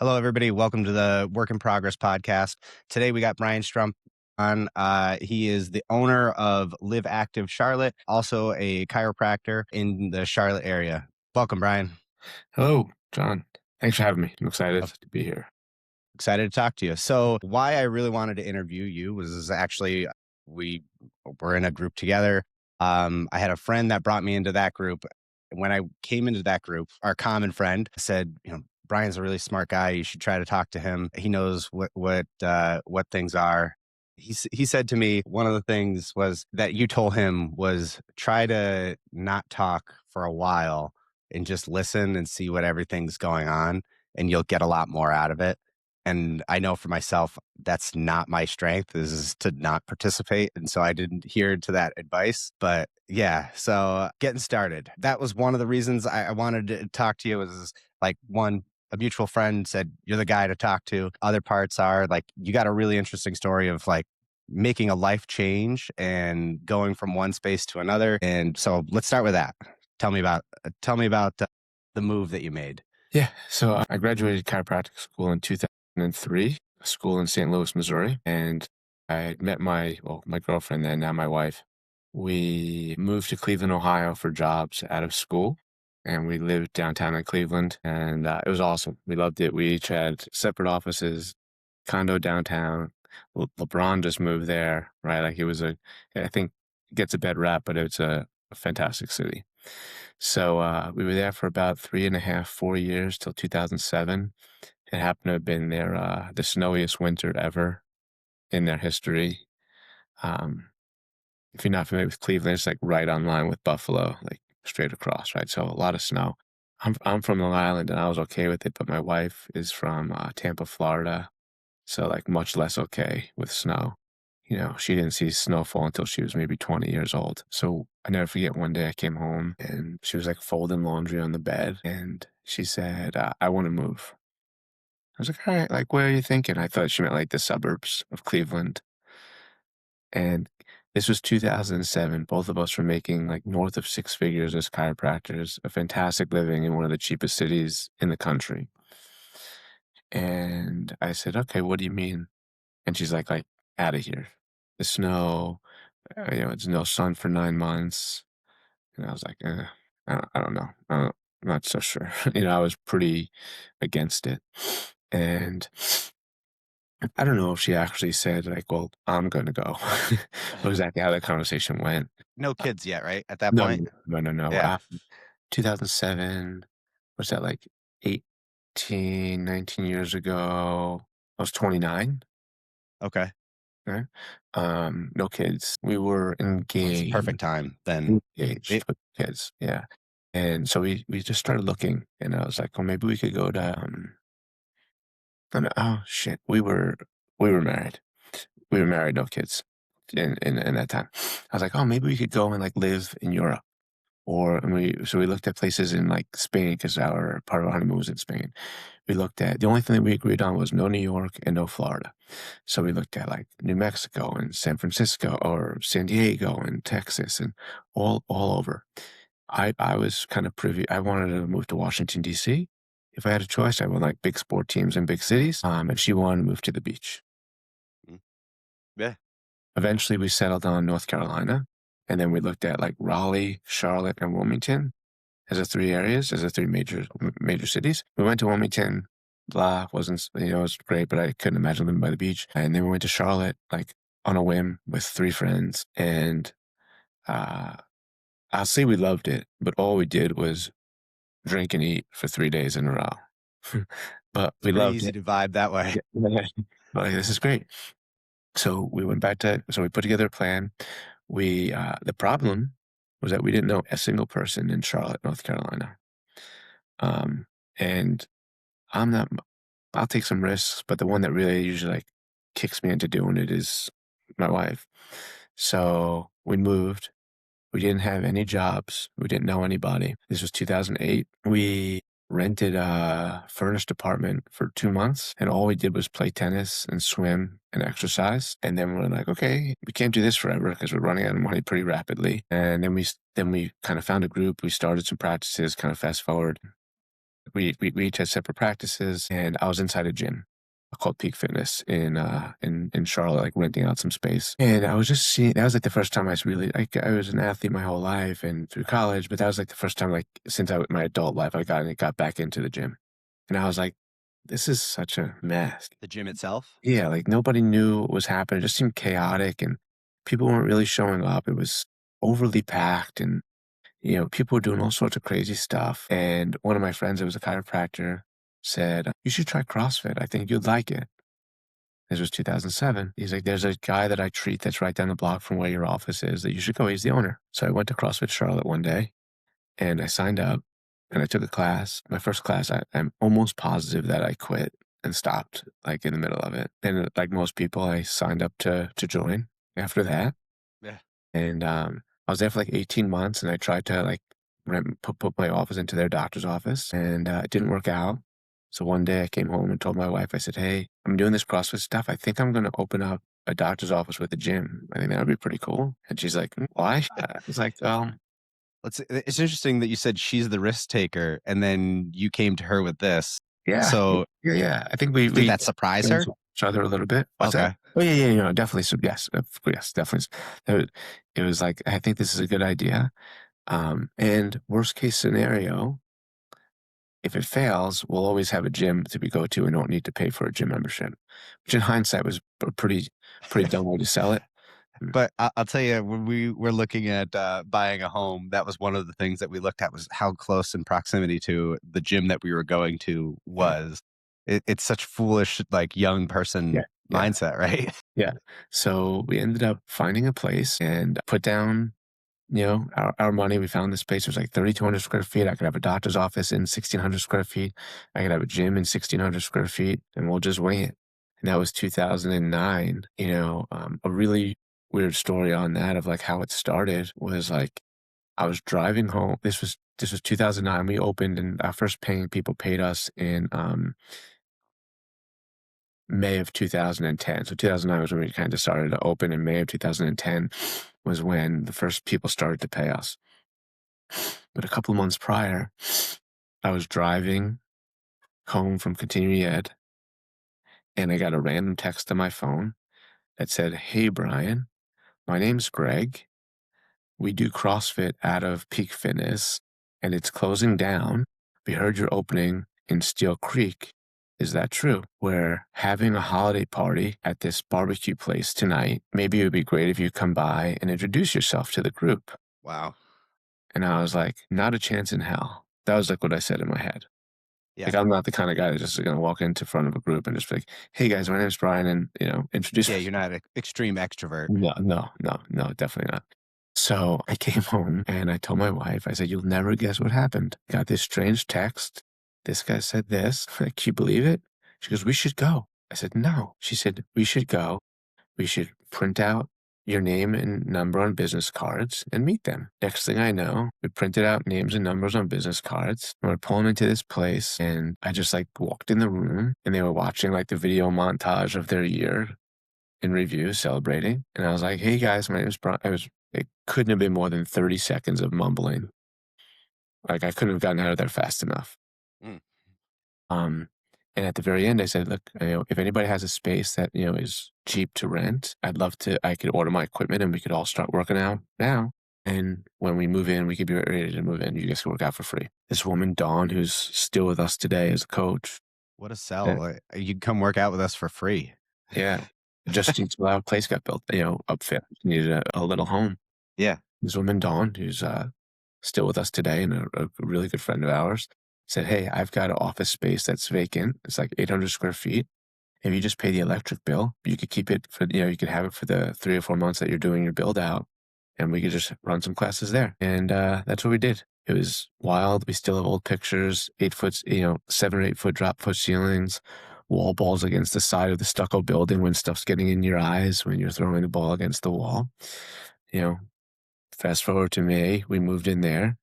Hello, everybody. Welcome to the Work in Progress podcast. Today, we got Brian Strump on. He is the owner of Live Active Charlotte, also a chiropractor in the Charlotte area. Welcome, Brian. Hello, John. Thanks for having me. I'm excited Oh, to be here. excited to talk to you. So, why I really wanted to interview you was actually we were in a group together. I had a friend that brought me into that group. When I came into that group, our common friend said, Brian's a really smart guy. You should try to talk to him. He knows what things are. He said to me, one of the things was that you told him was try to not talk for a while and just listen and see what everything's going on, and you'll get a lot more out of it. And I know for myself, that's not my strength, is to not participate. And so I didn't hear to that advice. But yeah, so getting started. That was one of the reasons I wanted to talk to you was like a mutual friend said, you're the guy to talk to. Other parts are like, you got a really interesting story of like making a life change and going from one space to another. And so let's start with that. Tell me about the move that you made. Yeah, so I graduated chiropractic school in 2003, a school in St. Louis, Missouri, and I had met my girlfriend then, now my wife. We moved to Cleveland, Ohio for jobs out of school, and we lived downtown in Cleveland, and it was awesome. We loved it. We each had separate offices, condo downtown. LeBron just moved there, right? Like I think it gets a bad rap, but it's a fantastic city. So we were there for about 3.5, 4 years till 2007. It happened to have been the snowiest winter ever in their history. Um, if you're not familiar with Cleveland, it's like right on line with Buffalo, like straight across, right? So a lot of snow. I'm from Long Island and I was okay with it, but my wife is from Tampa, Florida. So like much less okay with snow. She didn't see snowfall until she was maybe 20 years old. So I never forget one day I came home and she was like folding laundry on the bed and she said, I want to move. I was like, all right, like, what are you thinking? I thought she meant like the suburbs of Cleveland. And this was 2007. Both of us were making like north of six figures as chiropractors, a fantastic living in one of the cheapest cities in the country. And I said, okay, what do you mean? And she's like out of here. The snow, it's no sun for 9 months. And I was like, I don't know. I'm not so sure. I was pretty against it. And I don't know if she actually said like, well, I'm going to go. Or exactly how that conversation went. No kids yet, right? At that No, point? no, no, no. Yeah. 2007, was that like 18, 19 years ago? I was 29. Okay. Right? No kids. We were It's the engaged. perfect time then. Engaged with kids, yeah. And so we just started looking, and I was like, "Well, maybe we could go to." Oh, no, oh shit, we were married. We were married, no kids, in that time. I was like, "Oh, maybe we could go and like live in Europe." We looked at places in like Spain because our part of our honeymoon was in Spain. We looked at the only thing that we agreed on was no New York and no Florida. So we looked at like New Mexico and San Francisco or San Diego and Texas and all over. I was kind of privy. I wanted to move to Washington D.C. If I had a choice, I would like big sport teams in big cities. And she wanted to move to the beach. Mm. Yeah. Eventually, we settled on North Carolina, and then we looked at like Raleigh, Charlotte, and Wilmington as the three major cities. We went to Wilmington, blah, wasn't, it was great, but I couldn't imagine living by the beach. And then we went to Charlotte, like on a whim with three friends. And I'll say we loved it, but all we did was drink and eat for 3 days in a row. But we Pretty loved easy it. to vibe that way. Yeah. Like, this is great. So we put together a plan. The problem was that we didn't know a single person in Charlotte, North Carolina. And I'll take some risks, but the one that really usually like kicks me into doing it is my wife. So we moved. We didn't have any jobs. We didn't know anybody. This was 2008. We rented a furnished apartment for 2 months, and all we did was play tennis and swim and exercise. And then we're like, okay, we can't do this forever because we're running out of money pretty rapidly. And then we kind of found a group. We started some practices, kind of fast forward we each had separate practices, and I was inside a gym called Peak Fitness in Charlotte, like renting out some space. And I was just seeing that was like the first time I was really like I was an athlete my whole life and through college, but that was like the first time like since my adult life I got back into the gym. And I was like, this is such a mess. The gym itself? Yeah, like nobody knew what was happening. It just seemed chaotic and people weren't really showing up. It was overly packed and people were doing all sorts of crazy stuff. And one of my friends, who was a chiropractor, said, you should try CrossFit. I think you'd like it. This was 2007. He's like, there's a guy that I treat that's right down the block from where your office is that you should go. He's the owner. So I went to CrossFit Charlotte one day and I signed up and I took a class. My first class, I'm almost positive that I quit and stopped like in the middle of it. And like most people, I signed up to join after that. Yeah. And I was there for like 18 months and I tried to like put my office into their doctor's office and it didn't work out. So one day I came home and told my wife, I said, hey, I'm doing this CrossFit stuff. I think I'm going to open up a doctor's office with a gym. I think that would be pretty cool. And she's like, why? I was like, It's interesting that you said she's the risk taker, and then you came to her with this. yeah, So, yeah, yeah. I think we did we that surprise her? influenced each other a little bit. What's that? Okay. Oh yeah, yeah, definitely. So yes, yes, definitely. It was like I think this is a good idea. And worst case scenario, if it fails, we'll always have a gym to go to and don't need to pay for a gym membership, which in hindsight was a pretty dumb way to sell it. Mm, But I'll tell you, when we were looking at, buying a home, that was one of the things that we looked at was how close in proximity to the gym that we were going to yeah, was. It's such foolish, like, young yeah, person yeah, mindset, right? yeah. So we ended up finding a place and put down, our money. We found this place. It was like 3,200 square feet. I could have a doctor's office in 1,600 square feet. I could have a gym in 1,600 square feet, and we'll just wing it. And that was 2009. A really weird story on that of like how it started was like I was driving home. This was 2009. We opened, and our first paying people paid us in May of 2010. So 2009 was when we kind of started to open. In May of 2010 was when the first people started to pay us. But a couple of months prior, I was driving home from continuing ed, and I got a random text on my phone that said, hey, Brian, my name's Greg. We do CrossFit out of Peak Fitness, and it's closing down. We heard you're opening in Steel Creek. Is that true? We're having a holiday party at this barbecue place tonight. Maybe it would be great if you come by and introduce yourself to the group. Wow. And I was like, not a chance in hell. That was like what I said in my head. Yeah. Like, I'm not the kind of guy that's just going to walk into front of a group and just be like, hey guys, my name's Brian, and, introduce Yeah, me. you're not an extreme extrovert. No, no, no, no, definitely not. So I came home and I told my wife, I said, you'll never guess what happened. Got this strange text. This guy said this. Like, can you believe it? She goes, we should go. I said, no. She said, we should go. We should print out your name and number on business cards and meet them. Next thing I know, we printed out names and numbers on business cards. And we're pulling into this place, and I just like walked in the room, and they were watching like the video montage of their year in review, celebrating. And I was like, hey guys, my name is Brian. It couldn't have been more than 30 seconds of mumbling. Like I couldn't have gotten out of there fast enough. Mm. Um, and at the very end, I said, look, if anybody has a space that, is cheap to rent, I could order my equipment and we could all start working out now. And when we move in, we could be ready to move in. You guys can work out for free. This woman, Dawn, who's still with us today as a coach. What a uh, sell. You come work out with us for free. Yeah. Just until our place got built, upfit. Needed a little home. Yeah. This woman, Dawn, who's still with us today and a really good friend of ours, said, hey, I've got an office space that's vacant. It's like 800 square feet. If you just pay the electric bill, you could keep it for, you could have it for the 3 or 4 months that you're doing your build out, and we could just run some classes there. And that's what we did. It was wild. We still have old pictures, 8 foot, 7 or 8 foot drop foot ceilings, wall balls against the side of the stucco building when stuff's getting in your eyes when you're throwing the ball against the wall. Fast forward to May, we moved in there.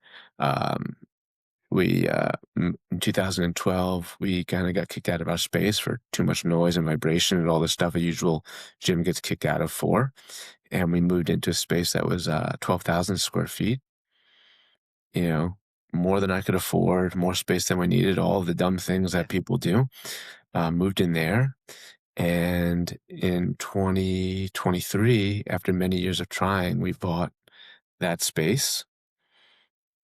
In 2012, we kind of got kicked out of our space for too much noise and vibration and all the stuff a usual gym gets kicked out of for. And we moved into a space that was 12,000 square feet, you know, more than I could afford, more space than we needed, all of the dumb things Yeah. that people do. Moved in there. And in 2023, after many years of trying, we bought that space.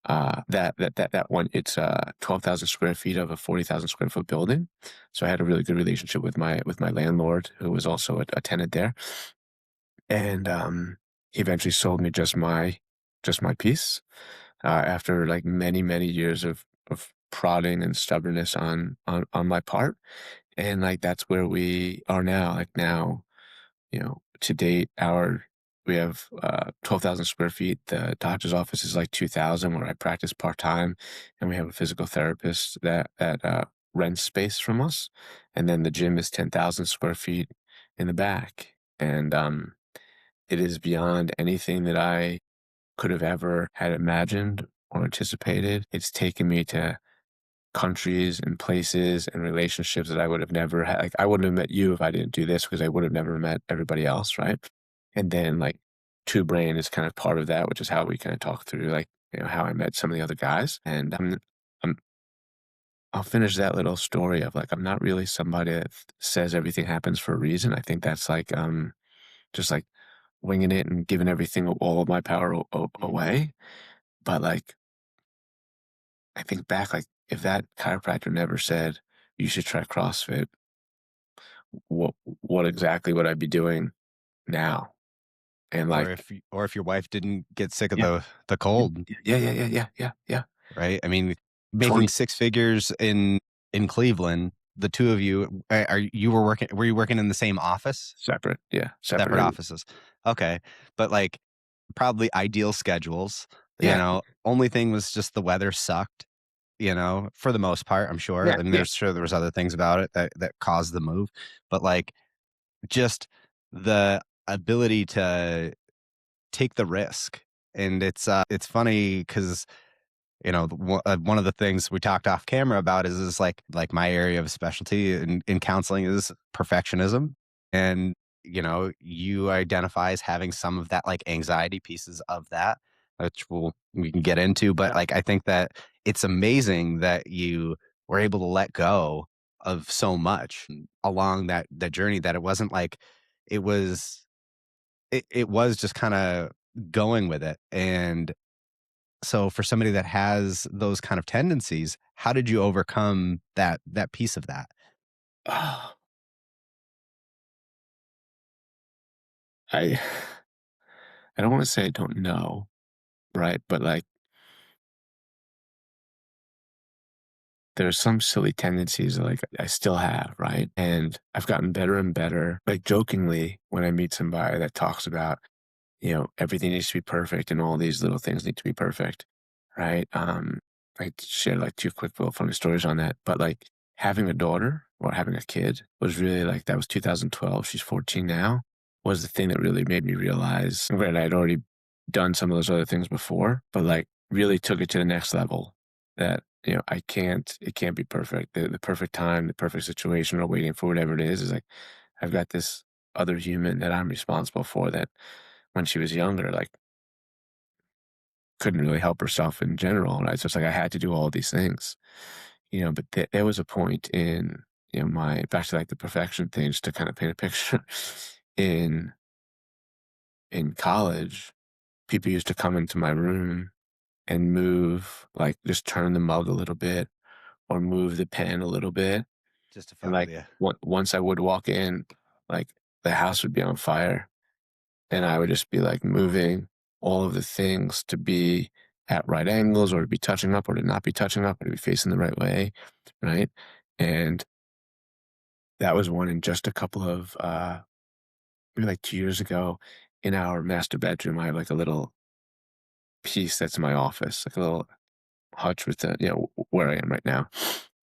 That one, it's 12,000 square feet of a 40,000 square foot building. So I had a really good relationship with my landlord, who was also a tenant there. And he eventually sold me just my piece after like many years of prodding and stubbornness on my part. And like that's where we are now. Like now, to date, we have 12,000 square feet. The doctor's office is like 2,000, where I practice part time, and we have a physical therapist that rents space from us. And then the gym is 10,000 square feet in the back, and it is beyond anything that I could have ever had imagined or anticipated. It's taken me to countries and places and relationships that I would have never had. Like, I wouldn't have met you if I didn't do this, because I would have never met everybody else, right? And then, like, Two Brain is kind of part of that, which is how we kind of talk through, like, how I met some of the other guys. And I'm I'll finish that little story of like, I'm not really somebody that says everything happens for a reason. I think that's like just like winging it and giving everything, all of my power Mhm. away. But like, I think back, like, if that chiropractor never said you should try CrossFit, what exactly would I be doing now? And Or like, if your wife didn't get sick of yeah, the yeah, cold, yeah. right? I mean, making 20, six figures in Cleveland, the two of you, were you working in the same office? separate, yeah, Separate separated. offices. Okay. But, like, probably ideal schedules, Yeah, only thing was just the weather sucked, for the most part, I'm sure, yeah, and yeah. there was other things about it that caused the move, but, like, just the ability to take the risk, and it's funny because one of the things we talked off camera about is like my area of specialty in counseling is perfectionism. And, you identify as having some of that like anxiety pieces of that, which we can get into. But like, I think that it's amazing that you were able to let go of so much along that journey, that it wasn't like it was, it was just kind of going with it. And so for somebody that has those kind of tendencies, how did you overcome that piece of that? Oh, I I don't want to say I don't know, right? But like, there's some silly tendencies that like I still have, right? And I've gotten better and better. Like jokingly, when I meet somebody that talks about, everything needs to be perfect and all these little things need to be perfect, right? I shared like two quick little funny stories on that. But like having a daughter or having a kid was really like, that was 2012. She's 14 now, was the thing that really made me realize, granted, I'd already done some of those other things before, but like really took it to the next level, that, it can't be perfect. The perfect time, the perfect situation, or waiting for whatever it is like, I've got this other human that I'm responsible for, that when she was younger, like, couldn't really help herself in general, right? So it's like I had to do all these things, but there was a point in, my back to like the perfection thing, just to kind of paint a picture. in in college, people used to come into my room and move, like just turn the mug a little bit or move the pen a little bit. Just to And fuck with like, you. once I would walk in, like the house would be on fire. And I would just be like moving all of the things to be at right angles, or to be touching up, or to not be touching up, or to be facing the right way, right? And that was one in just a couple of, maybe like 2 years ago. In our master bedroom, I have like a little piece that's in my office, like a little hutch with the, where I am right now.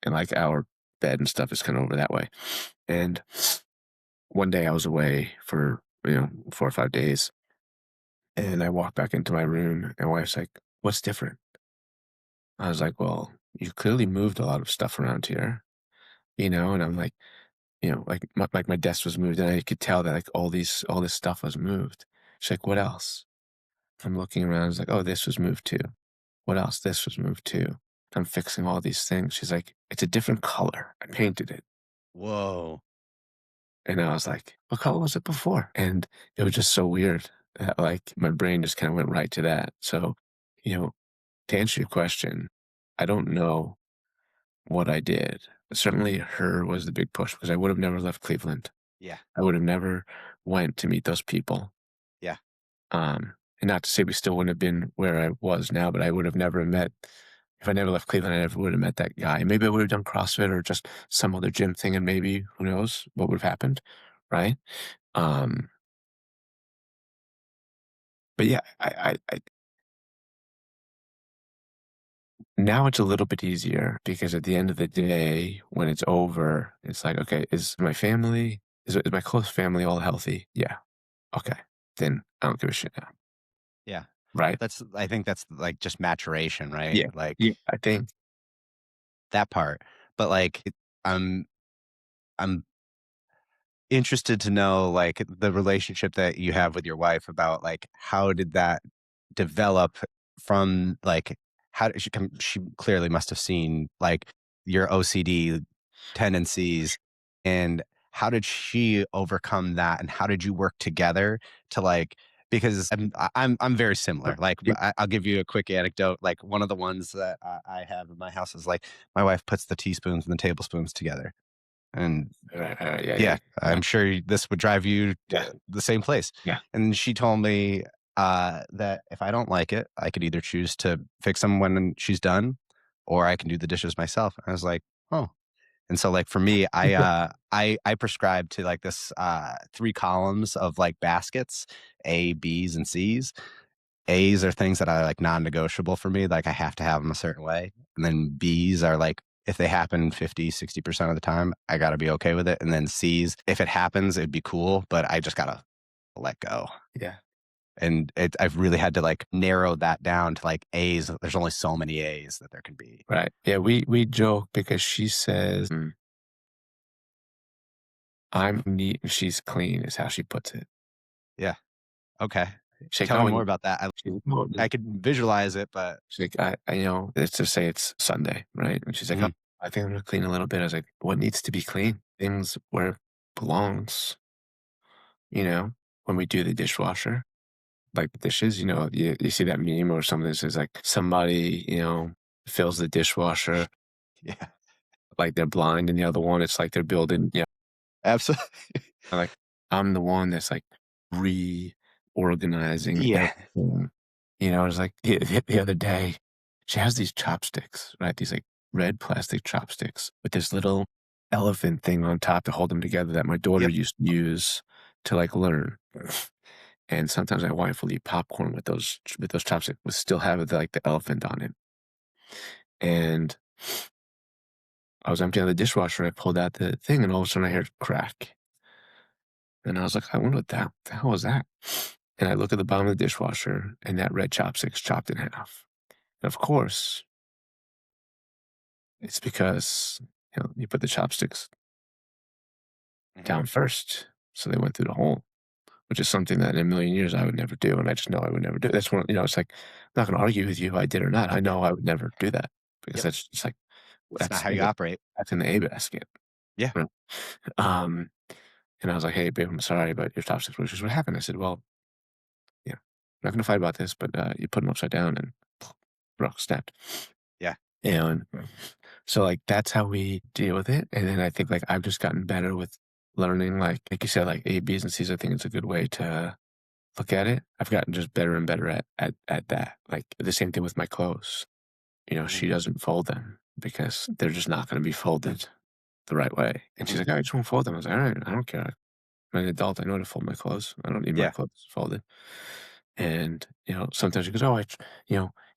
And like our bed and stuff is kind of over that way. And one day I was away for, 4 or 5 days, and I walked back into my room, and my wife's like, "What's different?" I was like, "Well, you clearly moved a lot of stuff around here, And I'm like, like my desk was moved, and I could tell that like all this stuff was moved. She's like, "What else?" I'm looking around. It's like, "Oh, this was moved too." What else? This was moved too. I'm fixing all these things. She's like, it's a different color. I painted it. Whoa. And I was like, what color was it before? And it was just so weird that like my brain just kind of went right to that. So, you know, to answer your question, I don't know what I did. Certainly her was the big push because I would have never left Cleveland. Yeah. I would have never went to meet those people. Yeah. And not to say we still wouldn't have been where I was now, but I would have never met if I never left Cleveland, I never would have met that guy. Maybe I would have done CrossFit or just some other gym thing, and maybe who knows what would have happened, right? Um, but yeah, I now it's a little bit easier because at the end of the day, when it's over, it's like, okay, is my family, is my close family all healthy? Yeah. Okay. Then I don't give a shit now, Yeah. right? I think that's like just maturation, right? Yeah. Like Yeah. I think that part. But like, I'm, I'm interested to know like the relationship that you have with your wife about like how did that develop from like how did she clearly must have seen like your OCD tendencies and how did she overcome that and how did you work together to like because I'm very similar like yeah, I'll give you a quick anecdote like one of the ones that I have in my house is like my wife puts the teaspoons and the tablespoons together and yeah, yeah, yeah, I'm sure this would drive you yeah, to the same place. yeah, And she told me, that if I don't like it, I could either choose to fix them when she's done, or I can do the dishes myself. I was like, "Oh." And so, like, for me, I prescribe to, like, this, 3 columns of, like, baskets, A, Bs, and Cs. A's are things that are like non-negotiable for me, like I have to have them a certain way. And then B's are like if they happen 50, 60% of the time, I got to be okay with it. And then C's, if it happens, it'd be cool, but I just got to let go. yeah. And I've really had to like narrow that down to like A's. There's only so many A's that there can be. Right. Yeah, we joke because she says, "I'm neat and she's clean," is how she puts it. Yeah. Okay. She's like, Tell me "Oh," more and about that. she's like, "Oh," I could visualize it, but she's like, let's just say it's Sunday, right?" And she's like, "Oh, mhm. I think I'm gonna clean a little bit." I was like, "What needs to be clean? Things where it belongs, you know, when we do the dishwasher, like the dishes, you see that meme or something that says like somebody, fills the dishwasher Yeah, like they're blind and the other one, it's like they're building, absolutely. like, I'm the one that's, like, reorganizing Yeah. everything. It's like the other day, she has these chopsticks, right? These, like, red plastic chopsticks with this little elephant thing on top to hold them together that my daughter Yep. used to use to, like, learn. And sometimes my wife will eat popcorn with those chopsticks, but still have, like, the elephant on it. And I was emptying out the dishwasher, I pulled out the thing, and all of a sudden I heard crack. And I was like, I wonder what the hell was that? And I look at the bottom of the dishwasher and that red chopstick's chopped in half. And of course, it's because, you put the chopsticks Mhm. down first. So they went through the hole, which is something that in a million years I would never do. And I just know I would never do. That's one, it's like, I'm not going to argue with you if I did or not. I Yeah. know I would never do that because Yep. that's just like, It's not that's, how you operate. that's in the A basket. Yeah. Right? Um, and I was like, hey, babe, I'm sorry, but your chopsticks, which is what happened. I said, well, yeah, I'm not going to fight about this, but you put them upside down and broke, snapped. Yeah. And so, like, that's how we deal with it. And then I think, like, I've just gotten better with learning, like you said, like A, B's, and C's. I think it's a good way to look at it. I've gotten just better and better at that. Like, the same thing with my clothes. Mhm. She doesn't fold them because they're just not going to be folded the right way. And she's Mhm. like, I just won't fold them. I was like, all right, I don't care. I'm an adult. I know how to fold my clothes. I don't need my Yeah. clothes folded. And, sometimes she goes, oh,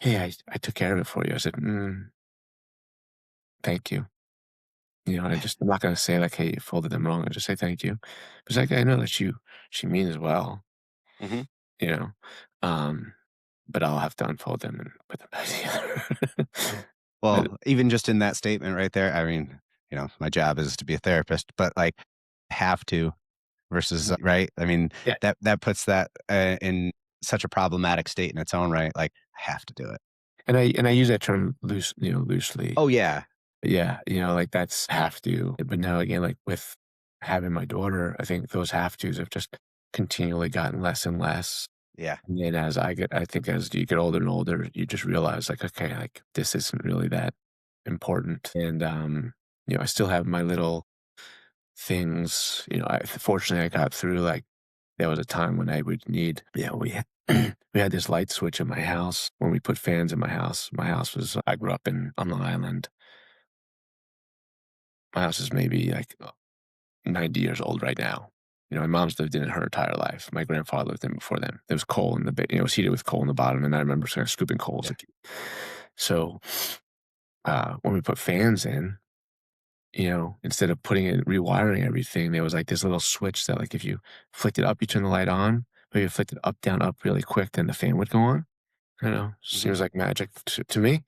hey, I took care of it for you. I said, thank you. I'm not gonna say like, "Hey, you folded them wrong." I just say, "Thank you." Because like, I know that she means well, Mhm. you know, um, but I'll have to unfold them and put them back together. But Well, even just in that statement right there, I mean, my job is to be a therapist, but like have to versus right. I mean, yeah, that puts that in such a problematic state in its own right. Like, I have to do it. And I use that term loosely. Oh, yeah. Yeah, like, that's have to, but now again, like, with having my daughter, I think those have tos have just continually gotten less and less, Yeah. and then I think as you get older and older, you just realize, like, "Okay, like, this isn't really that important," and, I still have my little things, fortunately, I got through, like, there was a time when I would need we had we had this light switch in my house when we put fans in my house. I grew up on Long Island. My house is maybe, like, 90 years old right now. My mom's lived in it her entire life. My grandfather lived in it before them. There was coal in it was heated with coal in the bottom, and I remember sort of scooping coal as Yeah. a kid. So, when we put fans in, instead of rewiring everything, there was, like, this little switch that, like, if you flicked it up, you turn the light on, but if you flicked it up, down, up really quick, then the fan would go on. Mhm. Seems like magic to me,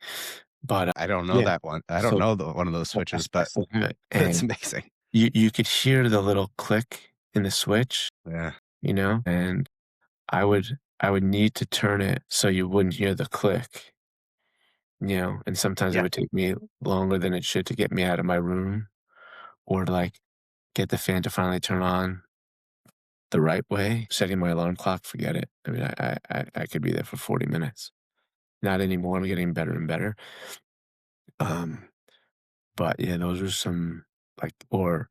but, I don't know yeah. that one. I don't So know the one of those I switches, I but still have it, that's and amazing. you could hear the little click in the switch, Yeah. and I would need to turn it so you wouldn't hear the click, and sometimes it Yeah. would take me longer than it should to get me out of my room or to, like, get the fan to finally turn on the right way. Setting my alarm clock, forget it. I mean, I could be there for 40 minutes. Not anymore, I'm getting better and better. Um, but yeah, those are some, like, or,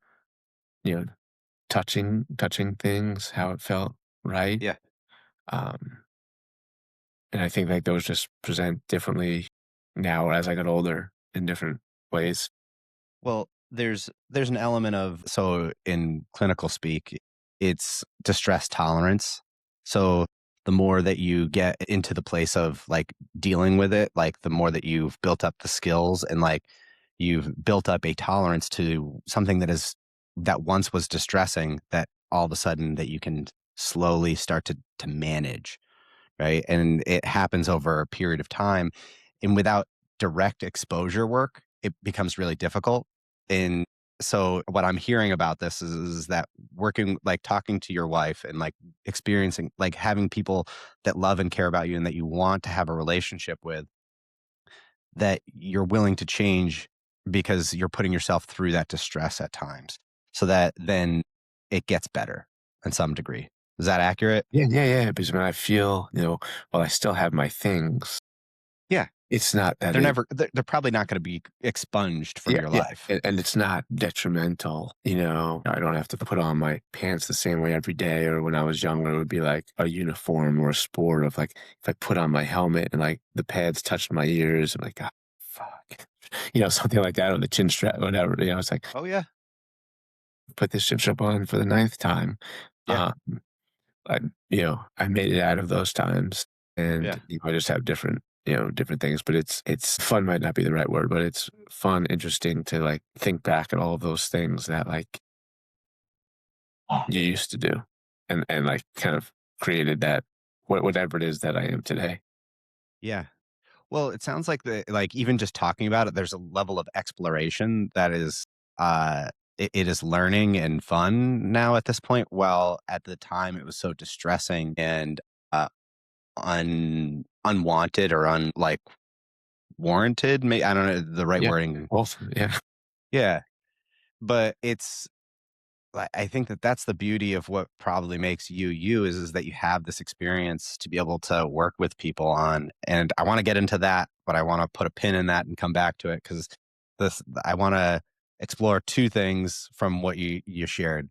you know, touching things, how it felt right. Yeah. Um, and I think, like, those just present differently now as I got older in different ways. Well, there's an element of so in clinical speak, it's distress tolerance. So the more that you get into the place of like dealing with it, like the more that you've built up the skills and like you've built up a tolerance to something that once was distressing that all of a sudden that you can slowly start to manage, right? And it happens over a period of time. And without direct exposure work, it becomes really difficult. And so what I'm hearing about this is that working, like talking to your wife and like experiencing, like having people that love and care about you and that you want to have a relationship with, that you're willing to change because you're putting yourself through that distress at times so that then it gets better in some degree. Is that accurate? Yeah, yeah, yeah, because when I feel, while I still have my things, Yeah. it's not that it They're probably not gonna be expunged from yeah, your yeah, life. and it's not detrimental, I don't have to put on my pants the same way every day, or when I was younger, it would be like a uniform or a sport of, like, if I put on my helmet and, like, the pads touched my ears, I'm like, "Ah, fuck." Something like that, or the chin strap, whatever, it's like, Oh, yeah. "Put this chin strap on for the ninth time." Yeah, Uh, I I made it out of those times, yeah, and, I just have different things, but it's fun might not be the right word, but it's fun, interesting to, like, think back at all of those things that, like, you used to do and, like, kind of created that whatever it is that I am today. yeah. Well, it sounds like even just talking about it, there's a level of exploration that is, it is learning and fun now at this point, while at the time it was so distressing and, uh, unwanted or warranted, I don't know the right Yeah. wording. Both, yeah. Yeah, but I think that that's the beauty of what probably makes you you is that you have this experience to be able to work with people on. And I want to get into that, but I want to put a pin in that and come back to it because I want to explore two things from what you shared.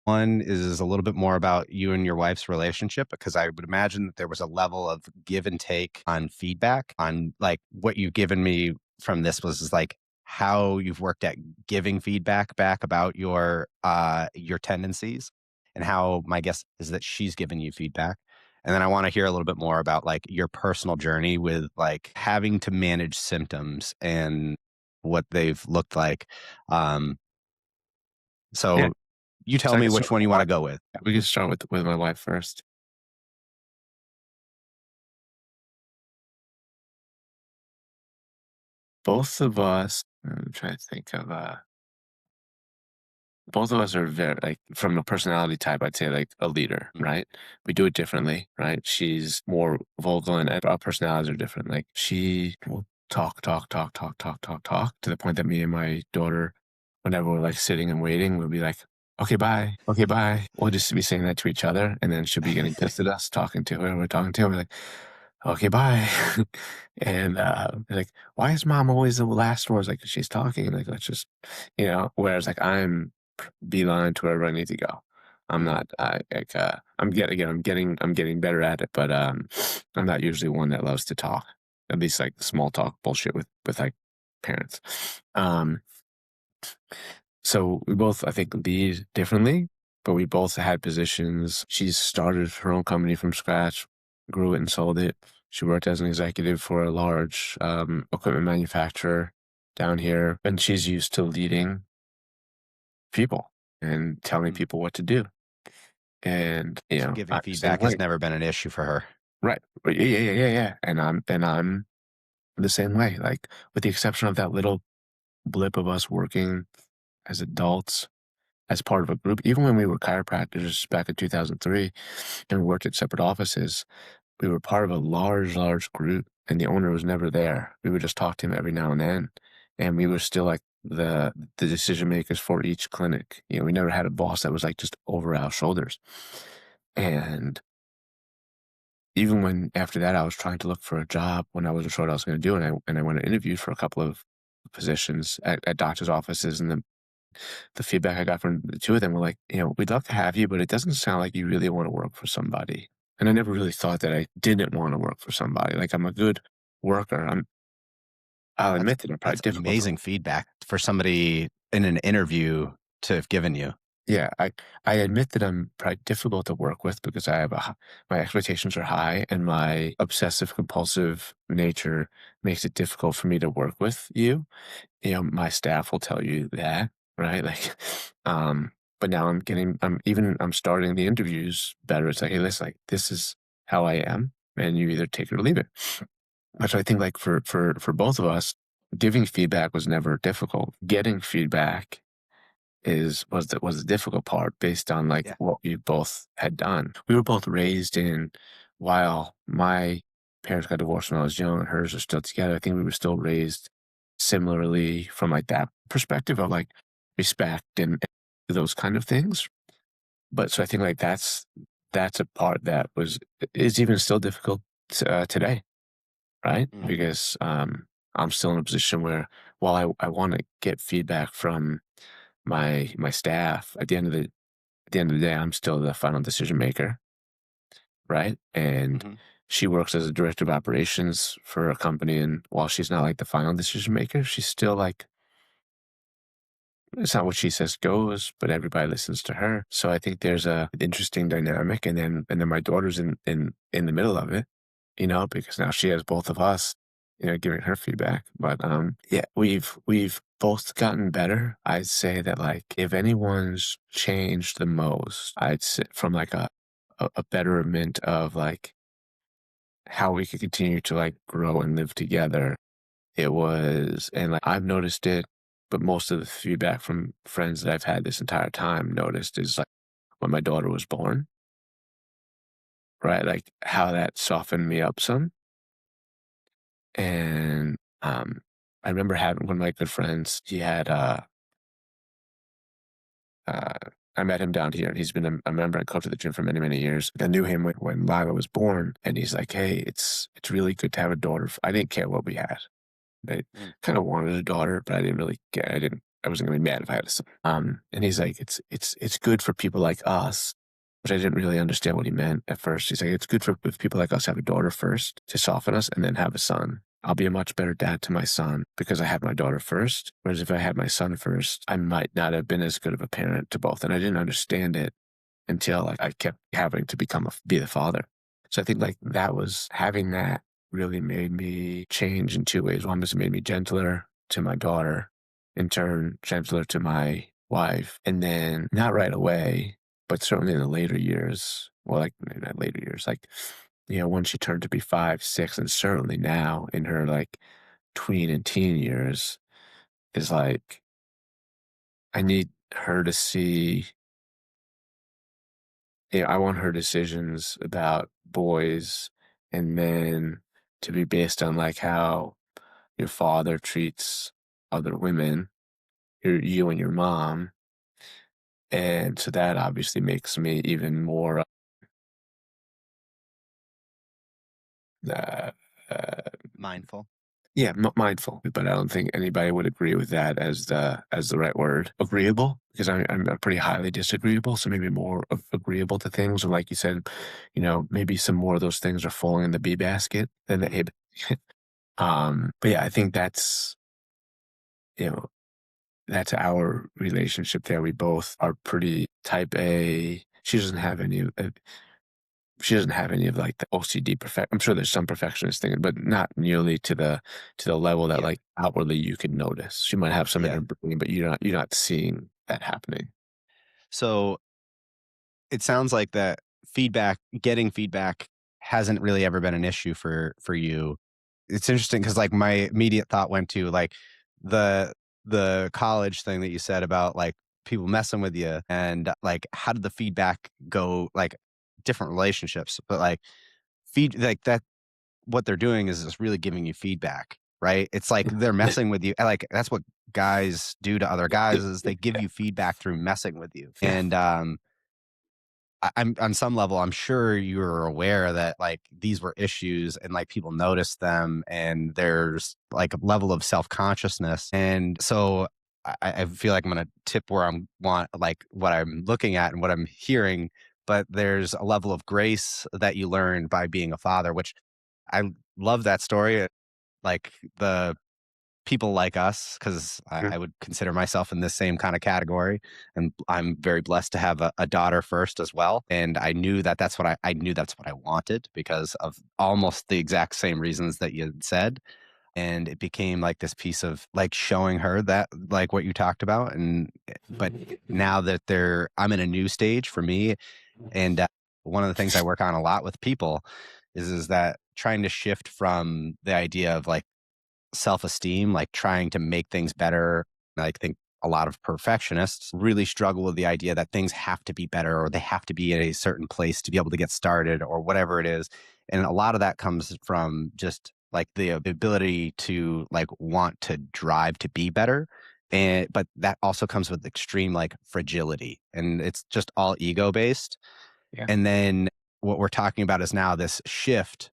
One is a little bit more about you and your wife's relationship because I would imagine that there was a level of give and take on feedback on like what you've given me from this was like how you've worked at giving feedback back about your tendencies and how my guess is that she's given you feedback. And then I want to hear a little bit more about like your personal journey with like having to manage symptoms and what they've looked like. Um, Yeah. so you tell So I me can start which with one my you wanna wife. go with. Yeah, we can start with my wife first. Both of us I'm trying to think of, both of us are very like from a personality type, I'd say like a leader, Mm, right? We do it differently, right? She's more vocal and our personalities are different. Like she will talk to the point that me and my daughter, whenever we're like sitting and waiting, we'll be like, okay, bye. Okay, bye. We'll just be saying that to each other. And then she'll be getting pissed at us talking to her. We're talking to her. We're like, okay, bye. And like, why is mom always the last words? Like, she's talking. Like, let's just, whereas like I'm beeline to wherever I need to go. I'm mhm. not, I'm getting better at it, but I'm not usually one that loves to talk, at least like small talk bullshit with like parents. Um, so we both, I think, lead differently, but we both had positions. She's started her own company from scratch, grew it and sold it. She worked as an executive for a large equipment manufacturer down here, and she's used to leading people and telling Mm. people what to do. And So giving same feedback has way, never been an issue for her. right? But yeah. And I'm the same way. Like with the exception of that little blip of us working as adults as part of a group, even when we were chiropractors back in 2003 and we worked at separate offices, we were part of a large group and the owner was never there. We would just talk to him every now and then. And we were still like the decision makers for each clinic. We never had a boss that was like just over our shoulders. And even when after that I was trying to look for a job when I wasn't sure what I was going to do, and I went to interview for a couple of positions at doctors' offices, and the feedback I got from the two of them were like, we'd love to have you, but it doesn't sound like you really want to work for somebody. And I never really thought that I didn't want to work for somebody. Like I'm a good worker. I'll That's admit that I'm probably that's difficult to. amazing feedback for somebody in an interview to have given you. Yeah, I admit that I'm probably difficult to work with because I have my expectations are high and my obsessive compulsive nature makes it difficult for me to work with you. My staff will tell you that, right? Like, but now I'm starting the interviews better. It's like, hey, listen, like this is how I am, and you either take it or leave it. Which I think like for both of us, giving feedback was never difficult. Getting feedback was the difficult part based on like Yeah. what we both had done. We were both raised in while my parents got divorced when I was young and hers are still together. I think we were still raised similarly from like that perspective of like respect and those kind of things. But so I think like that's a part that is even still difficult today, right? Mhm, Because I'm still in a position where while I want to get feedback from my staff at the end of the day, I'm still the final decision maker, right? And mhm. she works as a director of operations for a company, and while she's not like the final decision maker, she's still like it's not what she says goes, but everybody listens to her. So I think there's a interesting dynamic, and then my daughter's in the middle of it, because now she has both of us, giving her feedback. But yeah, we've both gotten better. I'd say that like if anyone's changed the most, I'd say from like a betterment of like how we could continue to like grow and live together. It was, and like I've noticed it, but most of the feedback from friends that I've had this entire time noticed is like when my daughter was born, right? Like how that softened me up some. And I remember having one of my good friends, he had uh I met him down here and he's been a member and coach at the gym for many years. I knew him when Lila was born and he's like, hey, it's really good to have a daughter. I didn't care what we had. I Mm, kind of wanted a daughter, but I didn't really care. I wasn't gonna be mad if I had a son. And he's like, it's good for people like us, which I didn't really understand what he meant at first. He's like, it's good for if people like us have a daughter first to soften us and then have a son. I'll be a much better dad to my son because I had my daughter first. Whereas if I had my son first, I might not have been as good of a parent to both. And I didn't understand it until like I kept having to be the father. So I think like that was having that really made me change in two ways. One was it made me gentler to my daughter, in turn gentler to my wife, and then not right away, but certainly in the later years. Well, like maybe not later years, like when she turned to be 5, 6, and certainly now in her like tween and teen years, is like I need her to see, I want her decisions about boys and men to be based on like how your father treats other women, you and your mom. And so that obviously makes me even more uh, uh, Mindful. yeah, mindful. But I don't think anybody would agree with that as the right word. Agreeable, because I'm a pretty highly disagreeable. So maybe more agreeable to things, or like you said, maybe some more of those things are falling in the B basket than the Mhm. A basket. But yeah, I think you know that's our relationship there. We both are pretty type A. She doesn't have any of like the OCD perfect. I'm sure there's some perfectionist thing, but not nearly to the level that Yeah. like outwardly you could notice. She might have some in Yeah. her brain, but you're not seeing that happening. So it sounds like that getting feedback hasn't really ever been an issue for you. It's interesting because like my immediate thought went to like the the college thing that you said about like people messing with you and like how did the feedback go like different relationships, but like feed like that what they're doing is just really giving you feedback, right? It's like they're messing with you. Like that's what guys do to other guys is they give you feedback through messing with you. Yeah, And I'm on some level, I'm sure you're aware that like these were issues and like people noticed them and there's like a level of self-consciousness. And so I feel like I'm gonna tip where I'm want like what I'm looking at and what I'm hearing, but there's a level of grace that you learn by being a father, which I love that story. Like the people like us, because yeah. I would consider myself in this same kind of category. And I'm very blessed to have a daughter first as well. And I knew that I knew that's what I wanted because of almost the exact same reasons that you had said. And it became like this piece of like showing her that like what you talked about. And but now that I'm in a new stage for me. And one of the things I work on a lot with people is that trying to shift from the idea of like self-esteem, like trying to make things better. I think a lot of perfectionists really struggle with the idea that things have to be better or they have to be at a certain place to be able to get started or whatever it is. And a lot of that comes from just like the ability to like want to drive to be better. And but that also comes with extreme like fragility and it's just all ego based. Yeah. And then what we're talking about is now this shift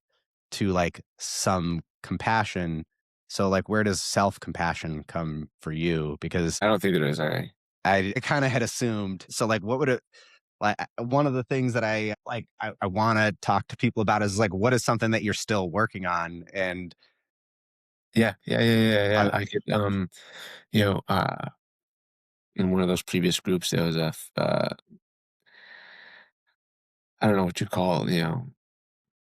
to like some compassion. So like where does self-compassion come for you? Because I don't think there is any. I kind of had assumed. So like what would it like one of the things that I want to talk to people about is like what is something that you're still working on and Yeah, yeah, yeah, yeah, yeah. uh, I could, you know, uh, in one of those previous groups, there was I don't know what you call,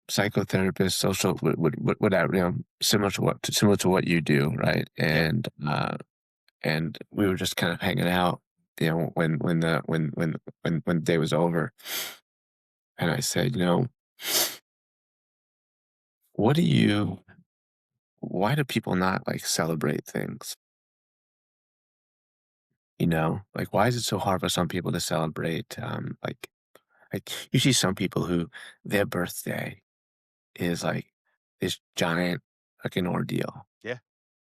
psychotherapist, social, whatever, similar to what you do, right? yeah. And we were just kind of hanging out, when the day was over, and I said, what do you, why do people not like celebrate things? Like why is it so hard for some people to celebrate? Like you see some people who their birthday is like this giant fucking ordeal, Yeah.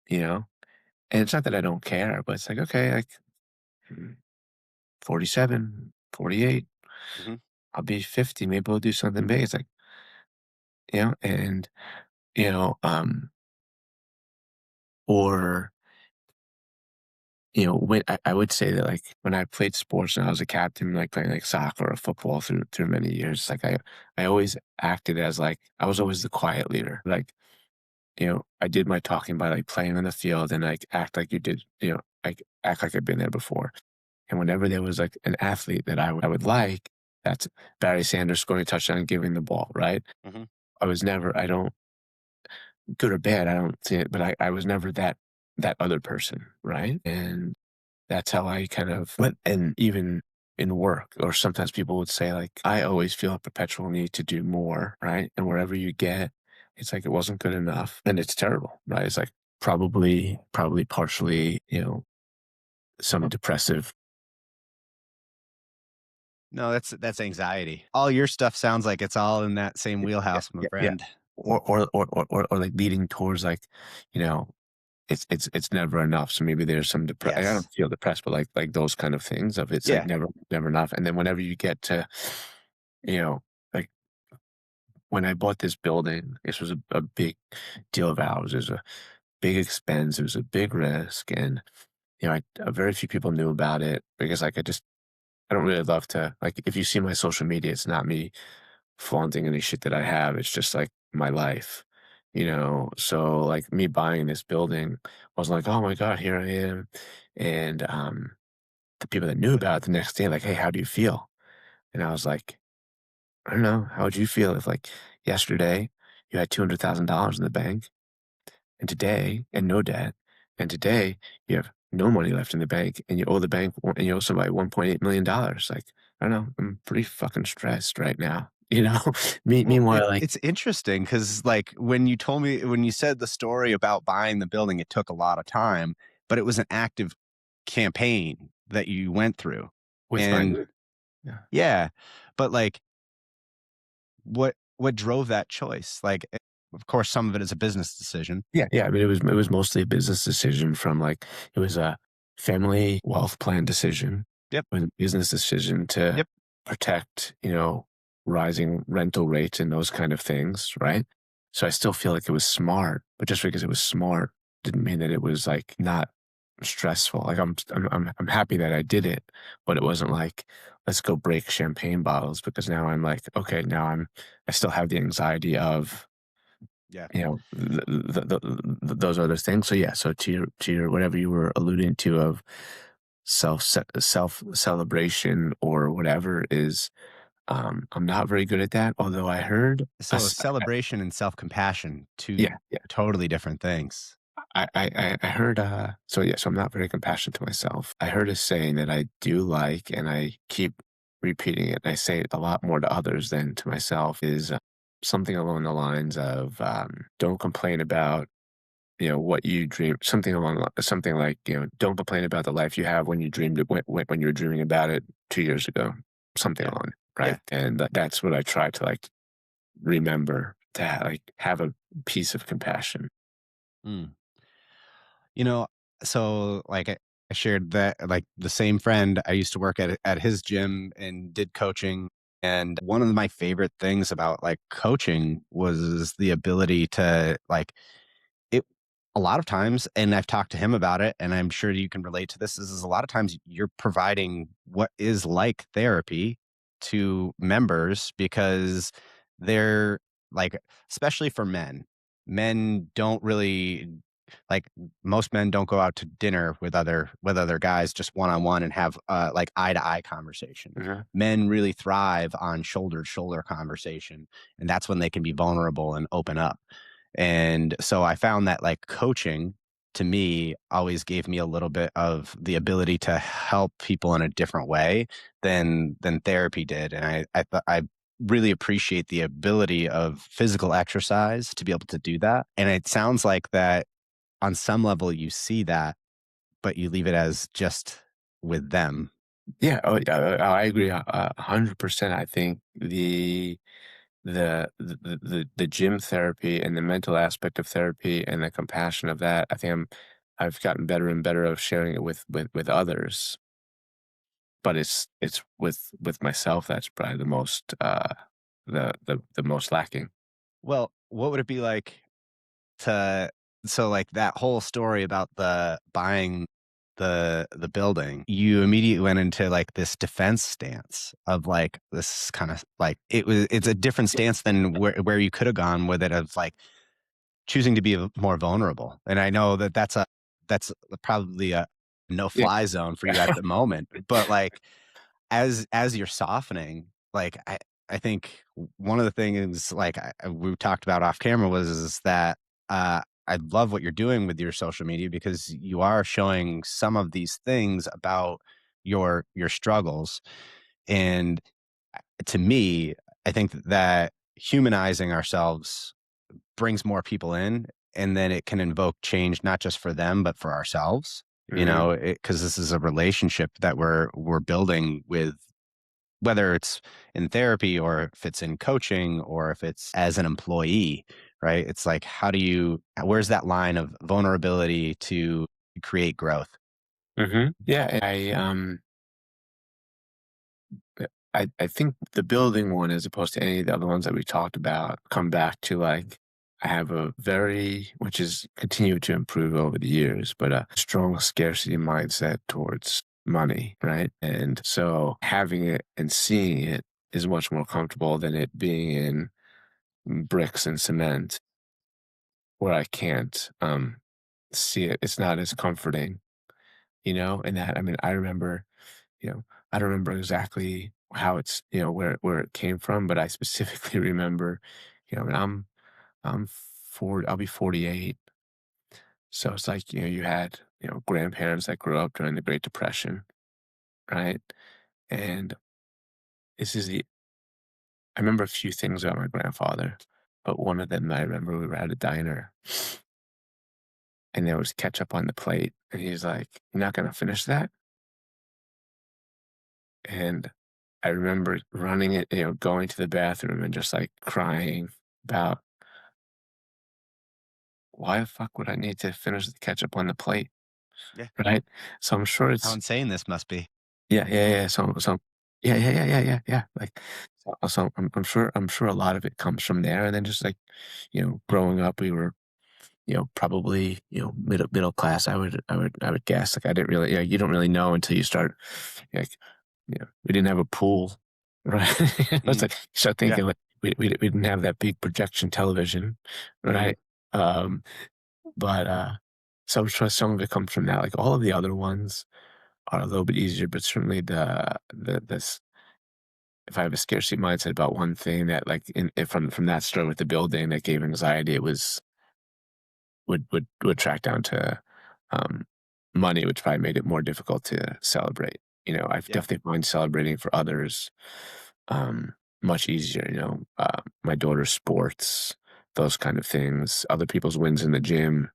you know? And it's not that I don't care, but it's like, okay, like mm, 47, 48, Hmm. I'll be 50, maybe we'll do something big. It's like, and, you know, um, or, when I would say that like when I played sports and I was a captain, like playing like soccer or football through many years, like I always acted as like, I was always the quiet leader. Like, I did my talking by like playing on the field and like act like you did, like act like I've been there before. And whenever there was like an athlete that I would like, that's Barry Sanders scoring a touchdown and giving the ball, right? Hmm. I don't, good or bad, I don't see it, but I was never that other person, right? And that's how I kind of went. And even in work, or sometimes people would say, like, I always feel a perpetual need to do more, right? And wherever you get, it's like it wasn't good enough. And it's terrible, right? It's like probably partially, some depressive No, that's anxiety. All your stuff sounds like it's all in that same Yeah, wheelhouse, my yeah, yeah. friend. Or like leading towards like, you know, it's never enough. So maybe there's some I Yes. don't feel depressed, but like those kind of things of it's like Yeah. never enough. And then whenever you get to, you know, like when I bought this building, this was a big deal of ours. It was a big expense. It was a big risk, and very few people knew about it because like I don't really love to like if you see my social media, it's not me flaunting any shit that I have. It's just like my life, So like me buying this building was like, oh my God, here I am. And the people that knew about it the next day, like, hey, how do you feel? And I was like, I don't know. How would you feel if like yesterday you had $200,000 in the bank and today and no debt, and today you have no money left in the bank and you owe the bank and you owe somebody $1.8 million. Like, I don't know. I'm pretty fucking stressed right now. Well, Meanwhile, like, it's interesting because, like, when you said the story about buying the building, it took a lot of time, but it was an active campaign that you went through. with my And yeah. yeah, but, like, what drove that choice? Like, of course, some of it is a business decision. Yeah, yeah. I mean, it was mostly a business decision from like it was a family wealth plan decision. Yep, It was a business decision to yep. protect, rising rental rates and those kind of things, right? So I still feel like it was smart, but just because it was smart didn't mean that it was like not stressful. Like I'm happy that I did it, but it wasn't like let's go break champagne bottles because now I'm like okay, I still have the anxiety of Yeah. those other things. So yeah, so to your whatever you were alluding to of self celebration or whatever is, I'm not very good at that. Although I heard So celebration and self-compassion, 2 yeah, yeah, totally different things. I heard so yeah, so I'm not very compassionate to myself. I heard a saying that I do like, and I keep repeating it. And I say it a lot more to others than to myself. Is something along the lines of don't complain about what you dream something like don't complain about the life you have when you dreamed it when you were dreaming about it 2 years ago, something Yeah. along, right? Yeah. And that's what I try to like remember to like have a piece of compassion. Mm. You know, so, like, I shared that, like, the same friend, I used to work at his gym and did coaching, and one of my favorite things about, like, coaching was the ability to, like, it a lot of times, and I've talked to him about it, and I'm sure you can relate to this, is a lot of times you're providing what is like therapy to members because they're like, especially for men. Men don't really like most men don't go out to dinner with other guys just one on one and have like eye to eye conversation. Mhm. Men really thrive on shoulder to shoulder conversation, and that's when they can be vulnerable and open up. And so I found that like coaching to me always gave me a little bit of the ability to help people in a different way than therapy did. And I really appreciate the ability of physical exercise to be able to do that. And it sounds like that on some level you see that, but you leave it as just with them. Yeah, oh, yeah, I agree 100%. I think the gym therapy and the mental aspect of therapy and the compassion of that, I think I've gotten better and better of sharing it with others. But it's with myself that's probably the most, the most lacking. Well, what would it be like to so like that whole story about the buying the building, you immediately went into like this defense stance of like this kind of like it's a different stance than where you could have gone with it of like choosing to be more vulnerable. And I know that that's probably a no Yeah. fly zone for you at the moment, but like as you're softening, like I think one of the things like we talked about off camera was is that I love what you're doing with your social media because you are showing some of these things about your struggles. And to me, I think that humanizing ourselves brings more people in, and then it can invoke change not just for them but for ourselves. You Mhm. know, because this is a relationship that we're building whether it's in therapy or if it's in coaching or if it's as an employee, right? It's like, where's that line of vulnerability to create growth? Yeah, I think the building one, as opposed to any of the other ones that we talked about, come back to like I have a very, which is continued to improve over the years, but a strong scarcity mindset towards money, right? And so having it and seeing it is much more comfortable than it being in bricks and cement where I can't see it. It's not as comforting, and that, I mean, you know, I don't remember exactly how it's, where it came from, but I specifically remember, and I'm I'll be 48. So it's like, you had, grandparents that grew up during the Great Depression, right? And this is the I remember a few things about my grandfather, but one of them I remember we were at a diner and there was ketchup on the plate. And he's like, "You're not gonna finish that?" And I remember running it, going to the bathroom and just like crying about why the fuck would I need to finish the ketchup on the plate, Yeah. right? So I'm sure How it's insane this must be. yeah, yeah, yeah. So yeah, yeah, yeah, yeah, yeah, yeah. Like so I'm sure a lot of it comes from there. And then just like, growing up, we were, probably, middle class. I would guess. Like I didn't really, you don't really know until you start like, we didn't have a pool, right? It's Mm, like you start yeah. thinking like we didn't have that big projection television, Mhm. right? Um, but so I'm sure some of it comes from that. Like all of the other ones are a little bit easier, but certainly the this if I have a scarcity mindset about one thing that like from that story with the building that gave anxiety, it was would track down to um, money, which probably made it more difficult to celebrate. I've Yeah. definitely find celebrating for others much easier. My daughter's sports, those kind of things, other people's wins in the gym,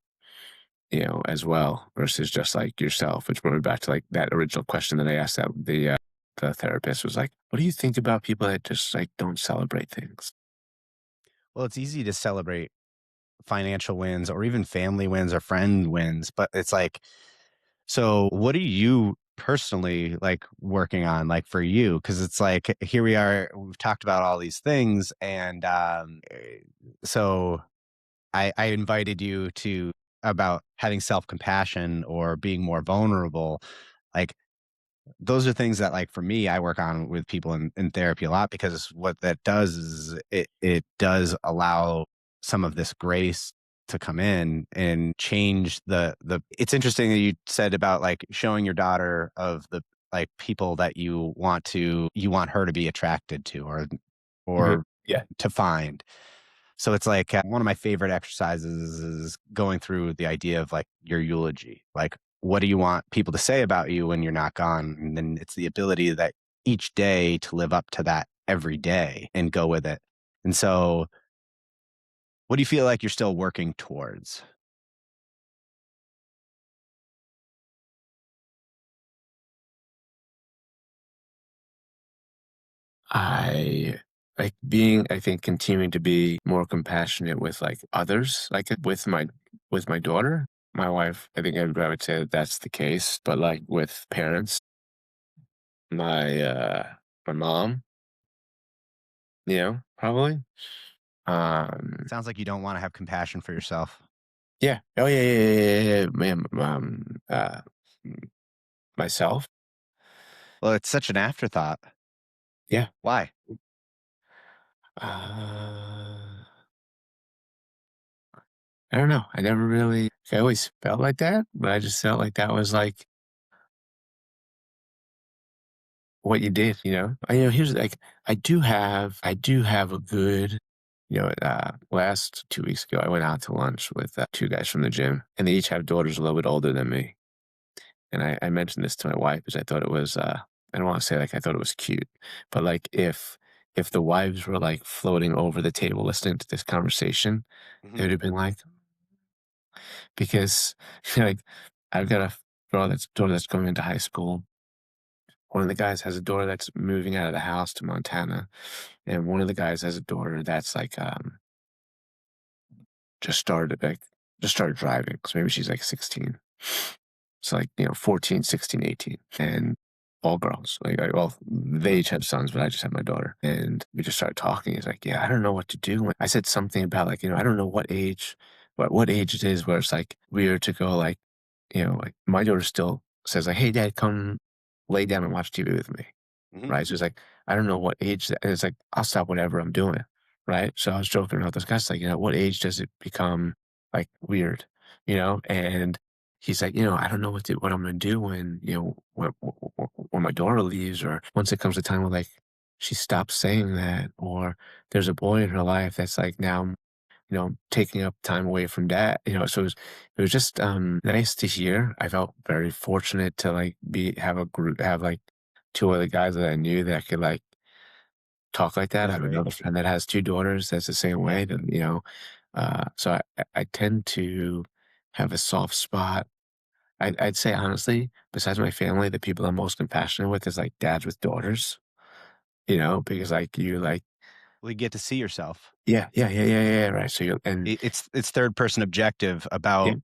as well, versus just like yourself, which brought me back to like that original question that I asked that the therapist was like, "What do you think about people that just like don't celebrate things?" Well, it's easy to celebrate financial wins or even family wins or friend wins, but it's like, so what are you personally like working on, like for you? Because it's like, here we are, we've talked about all these things. And so I invited you to about having self compassion or being more vulnerable. Like, those are things that, like, for me, I work on with people in therapy a lot because what that does is it does allow some of this grace to come in and change the it's interesting that you said about, like, showing your daughter of the, like, people that you want her to be attracted to Mhm. or Yeah. to find. So it's like, one of my favorite exercises is going through the idea of like your eulogy. Like, what do you want people to say about you when you're not gone? And then it's the ability that each day to live up to that every day and go with it. And so, what do you feel like you're still working towards? I think continuing to be more compassionate with like others, like with my daughter, my wife. I think I would say that that's the case, but like with parents, my mom, probably. Um, Sounds like you don't want to have compassion for yourself. yeah. Oh yeah, yeah, yeah, yeah, yeah, yeah. Man, m- myself. Well, it's such an afterthought. Yeah. Why? Uh, I don't know. I always felt like that, but I just felt like that was like what you did, here's like, I do have a good, last 2 weeks ago, I went out to lunch with 2 guys from the gym, and they each have daughters a little bit older than me. And I mentioned this to my wife because I thought it was, I don't want to say like I thought it was cute, but like if the wives were like floating over the table listening to this conversation, they Mhm. would have been like, because like I've got a daughter that's going into high school. one of the guys has a daughter that's moving out of the house to Montana, and one of the guys has a daughter that's like just started like just started driving. So maybe she's like 16. So like, 14, 16, 18, and all girls. Well, they each have sons, but I just have my daughter. And we just started talking. He's like, yeah, I don't know what to do. I said something about like, I don't know what age it is where it's like weird to go like, like my daughter still says like, hey dad, come lay down and watch TV with me. Mhm. Right. So it's like, I don't know what age that, and it's like, I'll stop whatever I'm doing. Right. So I was joking about this guy's like, what age does it become like weird, and he's like, I don't know what I'm gonna do when, when my daughter leaves, or once it comes to time where like she stops saying that, or there's a boy in her life that's like now, taking up time away from dad. It was just nice to hear. I felt very fortunate to like have like two other guys that I knew that could like talk like that. I That's have great. another friend that has two daughters that's the same Yeah. way. That so I tend to have a soft spot. I'd say honestly, besides my family, the people I'm most compassionate with is like dads with daughters, because like you like, Well, you get to see yourself. yeah, yeah, yeah, yeah, yeah, right. So you and It's third person objective yeah, about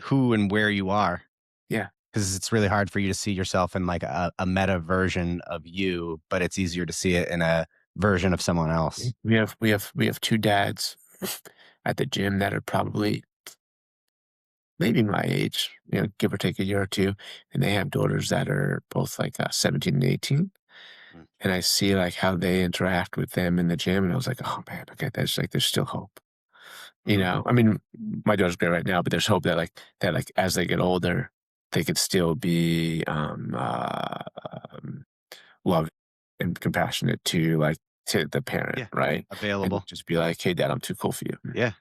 who and where you are, yeah. because it's really hard for you to see yourself in like a meta version of you, but it's easier to see it in a version of someone else. We have two dads at the gym that are probably maybe my age, give or take a year or two, and they have daughters that are both like 17 and 18. Mm. And I see like how they interact with them in the gym, and I was like, oh man, okay, there's still hope. Mhm. I mean, my daughter's great right now, but there's hope that as they get older, they could still be loving and compassionate to the parent, Yeah. right? And Available. just be like, hey, dad, I'm too cool for you. Yeah.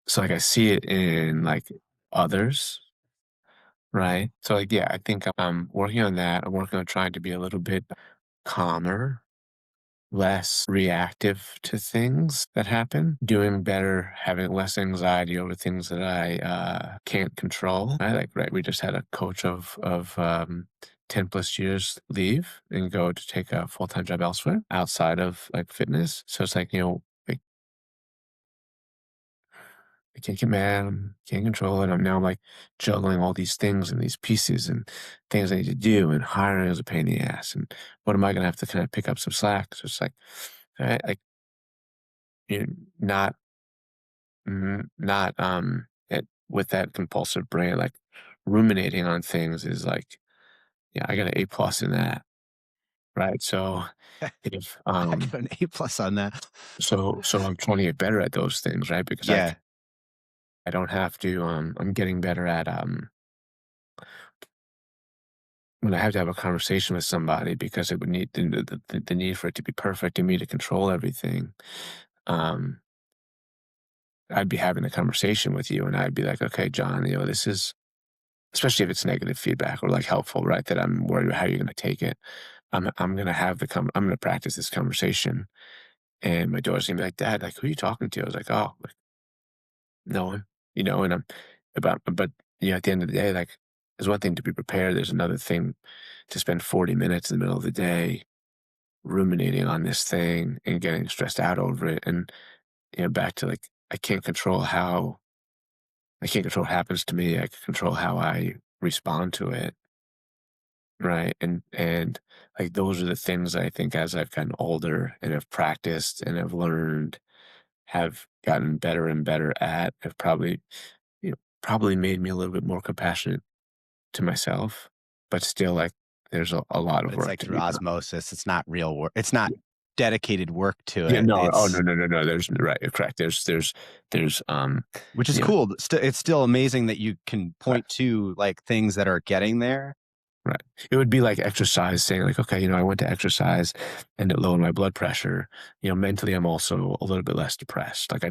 So like I see it in like others, right? So like yeah, I think I'm working on that. I'm working on trying to be a little bit calmer, less reactive to things that happen, doing better, having less anxiety over things that I can't control. Right, we just had a coach of 10 plus years leave and go to take a full-time job elsewhere outside of like fitness. So it's like, like I can't get mad, can't control it. I'm like juggling all these things and these pieces and things I need to do, and hiring is a pain in the ass. And what am I gonna have to kind of pick up some slack? So it's like, like you know, not not with that compulsive brain, like ruminating on things is like, yeah, I got an A+ in that, right? So if I got an A plus on that. so I'm trying to get better at those things, right? Because Yeah. I don't have to. I'm getting better at when I have to have a conversation with somebody, because it would need the need for it to be perfect and me to control everything. Um, I'd be having a conversation with you, and I'd be like, okay, John, this is, especially if it's negative feedback or like helpful, right? That I'm worried about how you're going to take it. I'm going to I'm going to practice this conversation, and my daughter's going to be like, Dad, like, who are you talking to? I was like, oh, like, no one, and but at the end of the day, like, there's one thing to be prepared. There's another thing to spend 40 minutes in the middle of the day ruminating on this thing and getting stressed out over it. And, back to like, I can't control what happens to me. I can control how I respond to it. Right. And like, those are the things I think as I've gotten older and have practiced and have learned, have gotten better and better at, have probably made me a little bit more compassionate to myself, but still like there's a lot But of it's work like to through be done. osmosis. It's not real work. It's not dedicated work to Yeah, it. no, oh, no, It's no, no, no, there's right, you're correct. There's which is you know, cool. It's still amazing that you can right, point to like things that are getting there. right. It would be like exercise, saying like, okay, I went to exercise and it lowered my blood pressure. Mentally, I'm also a little bit less depressed. Like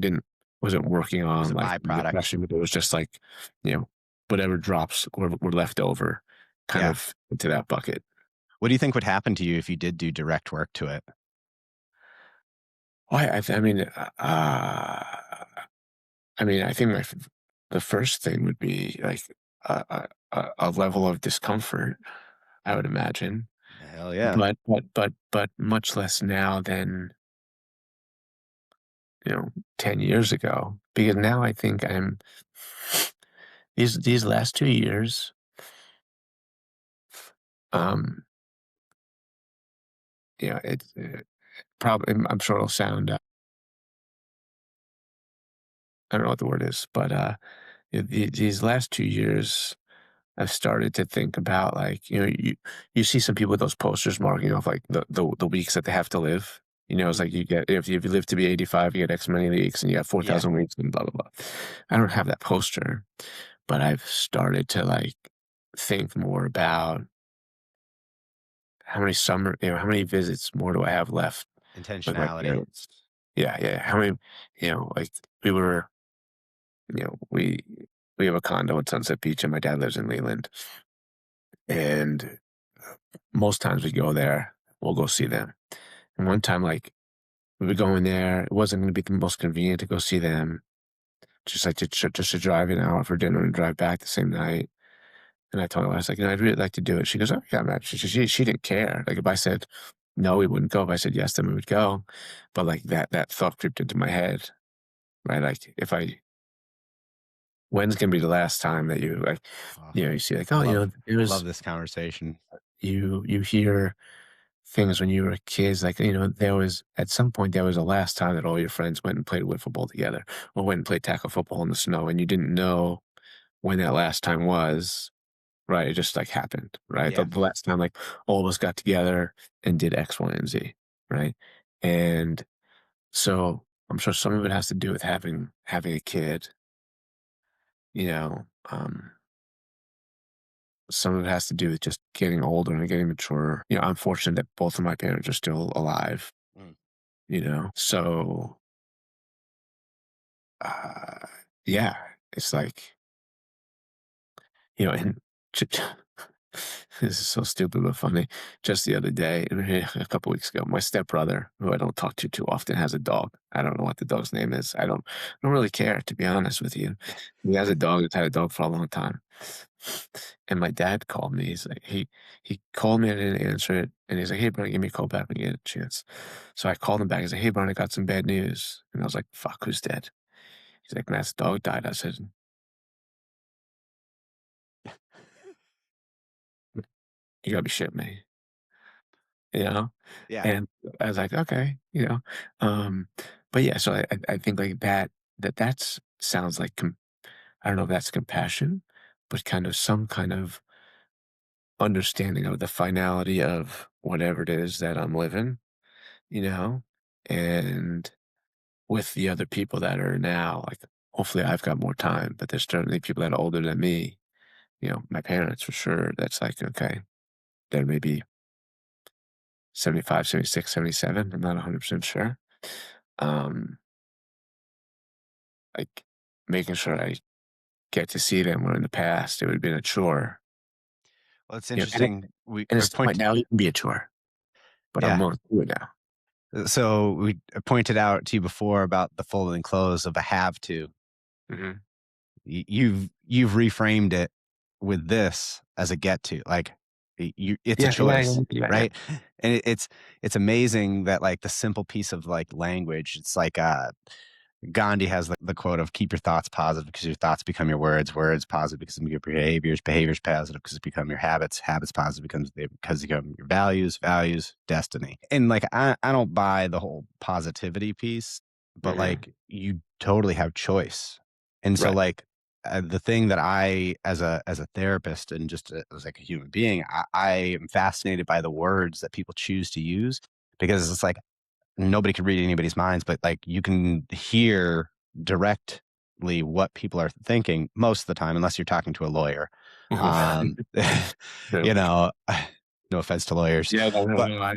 wasn't working It was on a like byproduct. depression, but it was just like, you know, whatever drops were left over kind Yeah. of into that bucket. What do you think would happen to you if you did do direct work to it? Well, I mean, I think the first thing would be like a level of discomfort. I would imagine, Hell yeah. but much less now than, you know, 10 years ago, because now I think I'm these last 2 years, um, it's, probably I'm sure it'll sound, I don't know what the word is, but, these last 2 years, I've started to think about, like, you see some people with those posters marking off, like, the weeks that they have to live. It's Mhm. like you get if you live to be 85, you get X many weeks, and you have Yeah, 4,000 weeks and blah, blah, blah. I don't have that poster, but I've started to, like, think more about how many visits more do I have left with my intentionality. parents? Yeah, yeah, how many like, we were we have a condo at Sunset Beach, and my dad lives in Leland, and most times we go there, we'll go see them. And one time, like, we were going there, it wasn't gonna be the most convenient to go see them, just to drive an hour for dinner and drive back the same night. And I told her, I was like, "I'd really like to do it." She goes, "Oh, yeah, man." She didn't care. Like, if I said no, we wouldn't go. If I said yes, then we would go. But, like, that thought creeped into my head, right? Like, if I when's gonna be the last time that you, like, Oh, you see, like, I "Oh, it love was," this conversation. you hear things when you were kids, like, there was at some point, there was a last time that all your friends went and played wiffle ball together or went and played tackle football in the snow, and you didn't know when that last time was, right? It just, like, happened, right? The Yeah. the last time, like, all of us got together and did X, Y, and Z, right? And so, I'm sure some of it has to do with having a kid, you know, um, some of it has to do with just getting older and getting mature. I'm fortunate that both of my parents are still alive, Mm. So, uh, yeah, it's like, and j this is so stupid but funny. Just the other day, a couple weeks ago, my stepbrother, who I don't talk to too often, has a dog. I don't know what the dog's name is. I don't really care, to be honest with you. He has a dog. He's had a dog for a long time. And my dad called me. He called me, I didn't answer it, and he's like, "Hey, Brian, give me a call back when you get a chance." So I called him back. He's like, "Hey, Brian, I got some bad news." And I was like, "Fuck, who's dead?" He's like, "Matt's dog died." I said, "You gotta be shitting me," you know? Yeah. And I was like, "Okay," Um, but yeah, so I think like that's sounds like I don't know if that's compassion, but kind of some kind of understanding of the finality of whatever it is that I'm living, you know? And with the other people that are now, like, hopefully I've got more time, but there's certainly people that are older than me, my parents for sure, that's like, okay, they're maybe 75, 76, 77. I'm not 100% sure. Um, like, making sure I get to see them, where in the past it would have been a chore, Well, it's and it interesting. We and I it's might point now even be a chore, but I'm Yeah. willing to do it now. So we pointed out to you before about the folding clothes of a have to. Mhm. You've reframed it with this as a get to. Like it's a Yeah, yeah, choice, yeah, yeah, yeah. right? And it's amazing that like the simple piece of like language. It's like Gandhi has the quote of keep your thoughts positive because your thoughts become your words, words positive because of your behaviors, behaviors positive because it become your habits, habits positive because they become your values, values, destiny. And like I don't buy the whole positivity piece, but Mhm. like you totally have choice. And so Right. like the thing that I as a therapist and just as like a human being, I am fascinated by the words that people choose to use because it's like nobody can read anybody's minds, but like you can hear directly what people are thinking most of the time, unless you're talking to a lawyer. Um, True. you know, no offense to lawyers, Yeah, no, no, but no,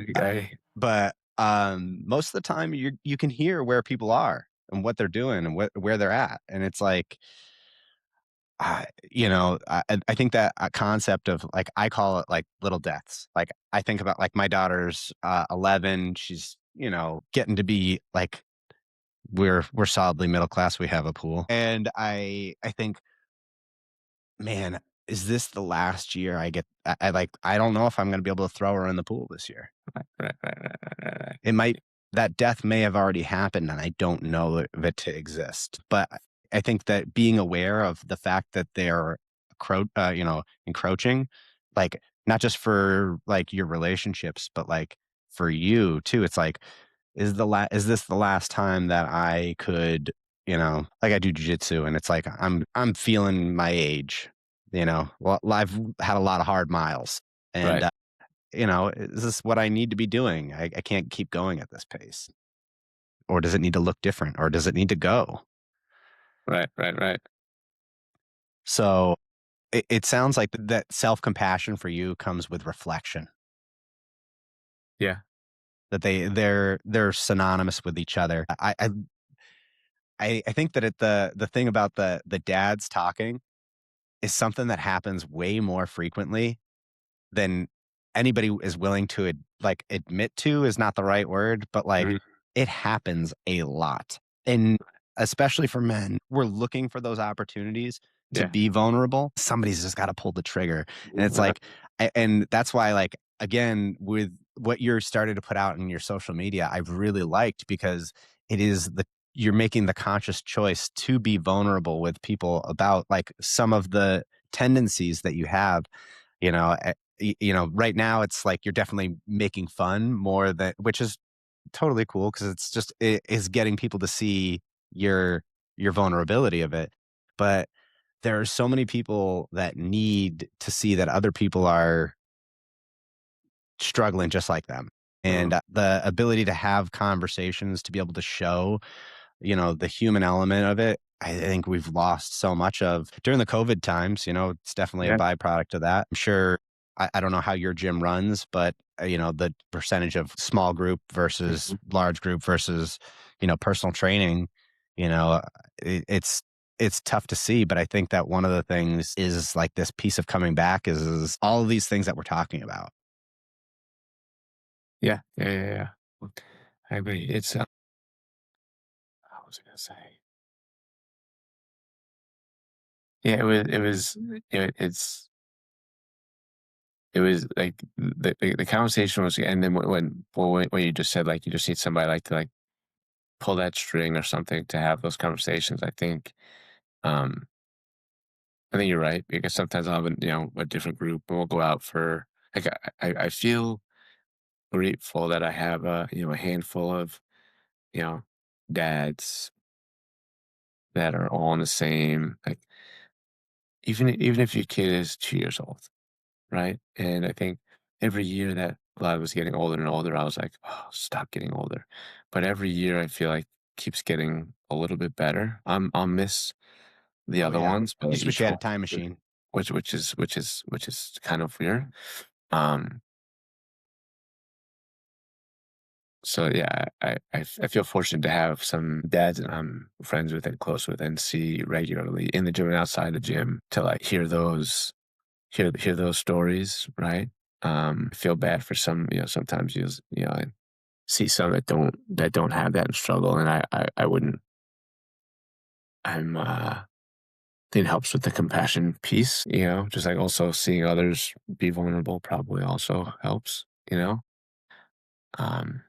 most of the time you can hear where people are and what they're doing and where they're at, and it's like I think that a concept of like I call it like little deaths. Like I think about like my daughter's 11. She's getting to be like we're solidly middle class. We have a pool, and I think, man. is this the last year I get I don't know if I'm gonna be able to throw her in the pool this year. Right, right, right, right, right, right, right. It might that death may have already happened, and I don't know of it to exist. But I think that being aware of the fact that they're encroaching, like, not just for, like, your relationships, but, like, for you too. It's like, is this the last time that I could, like, I do jujitsu, and it's like I'm feeling my age, Well, I've had a lot of hard miles, and, Right, is this what I need to be doing? I can't keep going at this pace. Or does it need to look different? Or does it need to go? right, right, right. So it sounds like that self compassion for you comes with reflection. Yeah. That they're synonymous with each other. I think that the thing about the dads talking is something that happens way more frequently than anybody is willing to admit to is not the right word, but, like, Mhm. it happens a lot. And especially for men, we're looking for those opportunities to Yeah. be vulnerable. Somebody's just gotta pull the trigger. And it's Uh, like and that's why, like, again, with what you're starting to put out in your social media, I've really liked because it is you're making the conscious choice to be vulnerable with people about, like, some of the tendencies that you have, right now it's like you're definitely making fun more than, which is totally cool because it is getting people to see your vulnerability of it. But there are so many people that need to see that other people are struggling just like them. uh, And the ability to have conversations, to be able to show the human element of it, I think we've lost so much of during the COVID times. It's definitely a yeah. byproduct of that. I'm sure I don't know how your gym runs, but the percentage of small group versus Mhm. large group versus, personal training, you know, it's tough to see. But I think that one of the things is like this piece of coming back is all of these things that we're talking about. Yeah, yeah, yeah, yeah. I agree. What was I gonna say? Yeah, it was like the conversation was, and then when you just said, like, you just need somebody, like, to, like, pull that string or something to have those conversations. Um, I think you're right, because sometimes I'll have a different group, and we'll go out for, like, I feel grateful that I have a handful of, you know, dads that are all in the same, like, even if your kid is 2 years old, right? And I think every year that I was getting older and older, I was like, oh, stop getting older. But every year I feel like keeps getting a little bit better. I'll miss the Oh other yeah. ones, but like Just wish each you had a one, time machine. which is kind of weird. Um, so yeah, I feel fortunate to have some dads that I'm friends with and close with and see regularly in the gym and outside the gym, to, like, hear those stories, right? I feel bad for some, sometimes I see some that don't have that and struggle, and I wouldn't. Think it helps with the compassion piece, just, like, also seeing others be vulnerable probably also helps, um,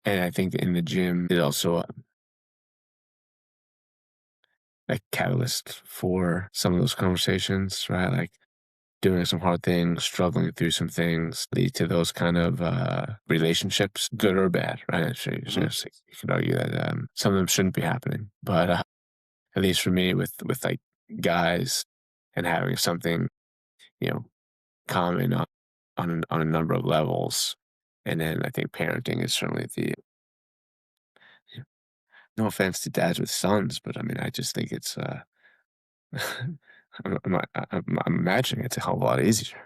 and I think in the gym is also a catalyst for some of those conversations, right? Like, doing some hard things, struggling through some things lead to those kind of relationships, good or bad, right? So Mhm. you could argue that some of them shouldn't be happening, but at least for me, with like guys and having something, you know, common on a number of levels, and then I think parenting is certainly no offense to dads with sons, but I mean, I just think it's I'm imagining it's a hell of a lot easier.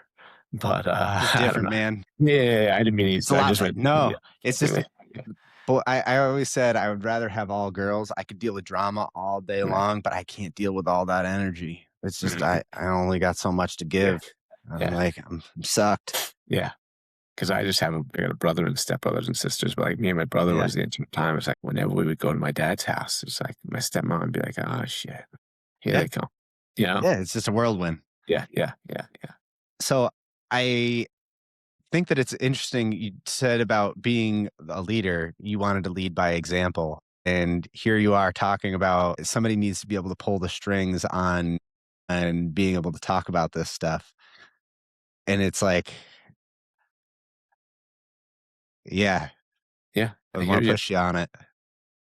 But, Just I don't different, know. man. Yeah, I didn't mean It's a to. I lot just like meant, no, yeah. it's just Yeah, yeah, but I always said I would rather have all girls. I could deal with drama all day right. long, but I can't deal with all that energy. It's just Mhm. I only got so much to Yeah, give. I'm yeah, like, I'm sucked. yeah. Because I got a brother and stepbrothers and sisters, but, like, me and my brother Yeah. was the entire time. It's like whenever we would go to my dad's house, it's like my stepmom would be like, "Oh, shit. Here Yeah. they come." you know? Yeah, it's just a whirlwind. Yeah, yeah, yeah, yeah. So I think that it's interesting you said about being a leader, you wanted to lead by example. And here you are talking about somebody needs to be able to pull the strings on and being able to talk about this stuff. And it's like, yeah, Yeah, I I hear want to you. push you on it.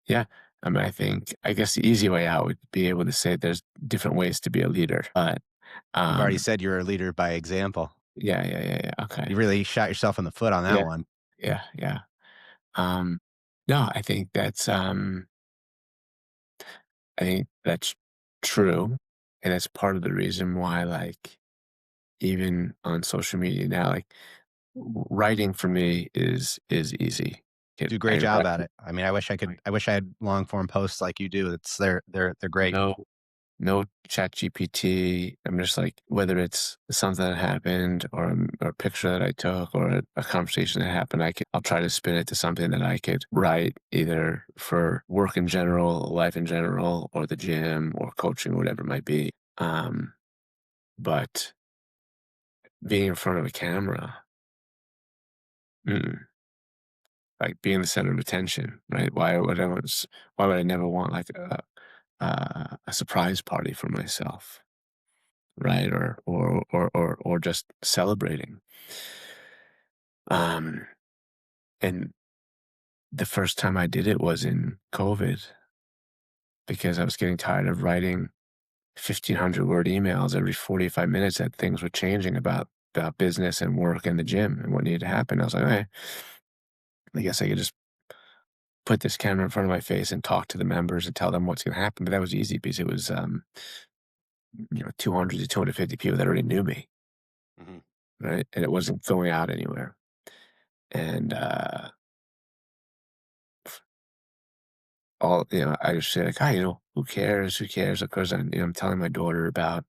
Yeah. I mean, I guess the easy way out would be able to say there's different ways to be a leader, but, You've already um, said you're a leader by example. yeah, yeah, yeah, yeah, You okay. really shot yourself in the foot on that Yeah, one. yeah, yeah. Um, no, I think that's true, and that's part of the reason why, like, even on social media now, like, writing for me is easy. Do a I great can job write, at it. I mean, like, I wish I had long form posts like you do. It's they're great. no no chat GPT. I'm just like, whether it's something that happened or a picture that I took or a conversation that happened, I'll try to spin it to something that I could write either for work in general, life in general, or the gym or coaching, whatever it might be. But being in front of a camera, mm, like being the center of attention, right? Why would I never want like a surprise party for myself? Right? Or just celebrating. Um, and the first time I did it was in COVID because I was getting tired of writing 1,500 word emails every 45 minutes that things were changing about business and work and the gym and what needed to happen. I was like, "Okay, I guess I could just put this camera in front of my face and talk to the members and tell them what's going to happen." But that was easy because it was, 200 to 250 people that already knew me, Mhm. right? And it wasn't going out anywhere. And, I just say like, "Hi, who cares? Who cares?" Of course, I'm telling my daughter about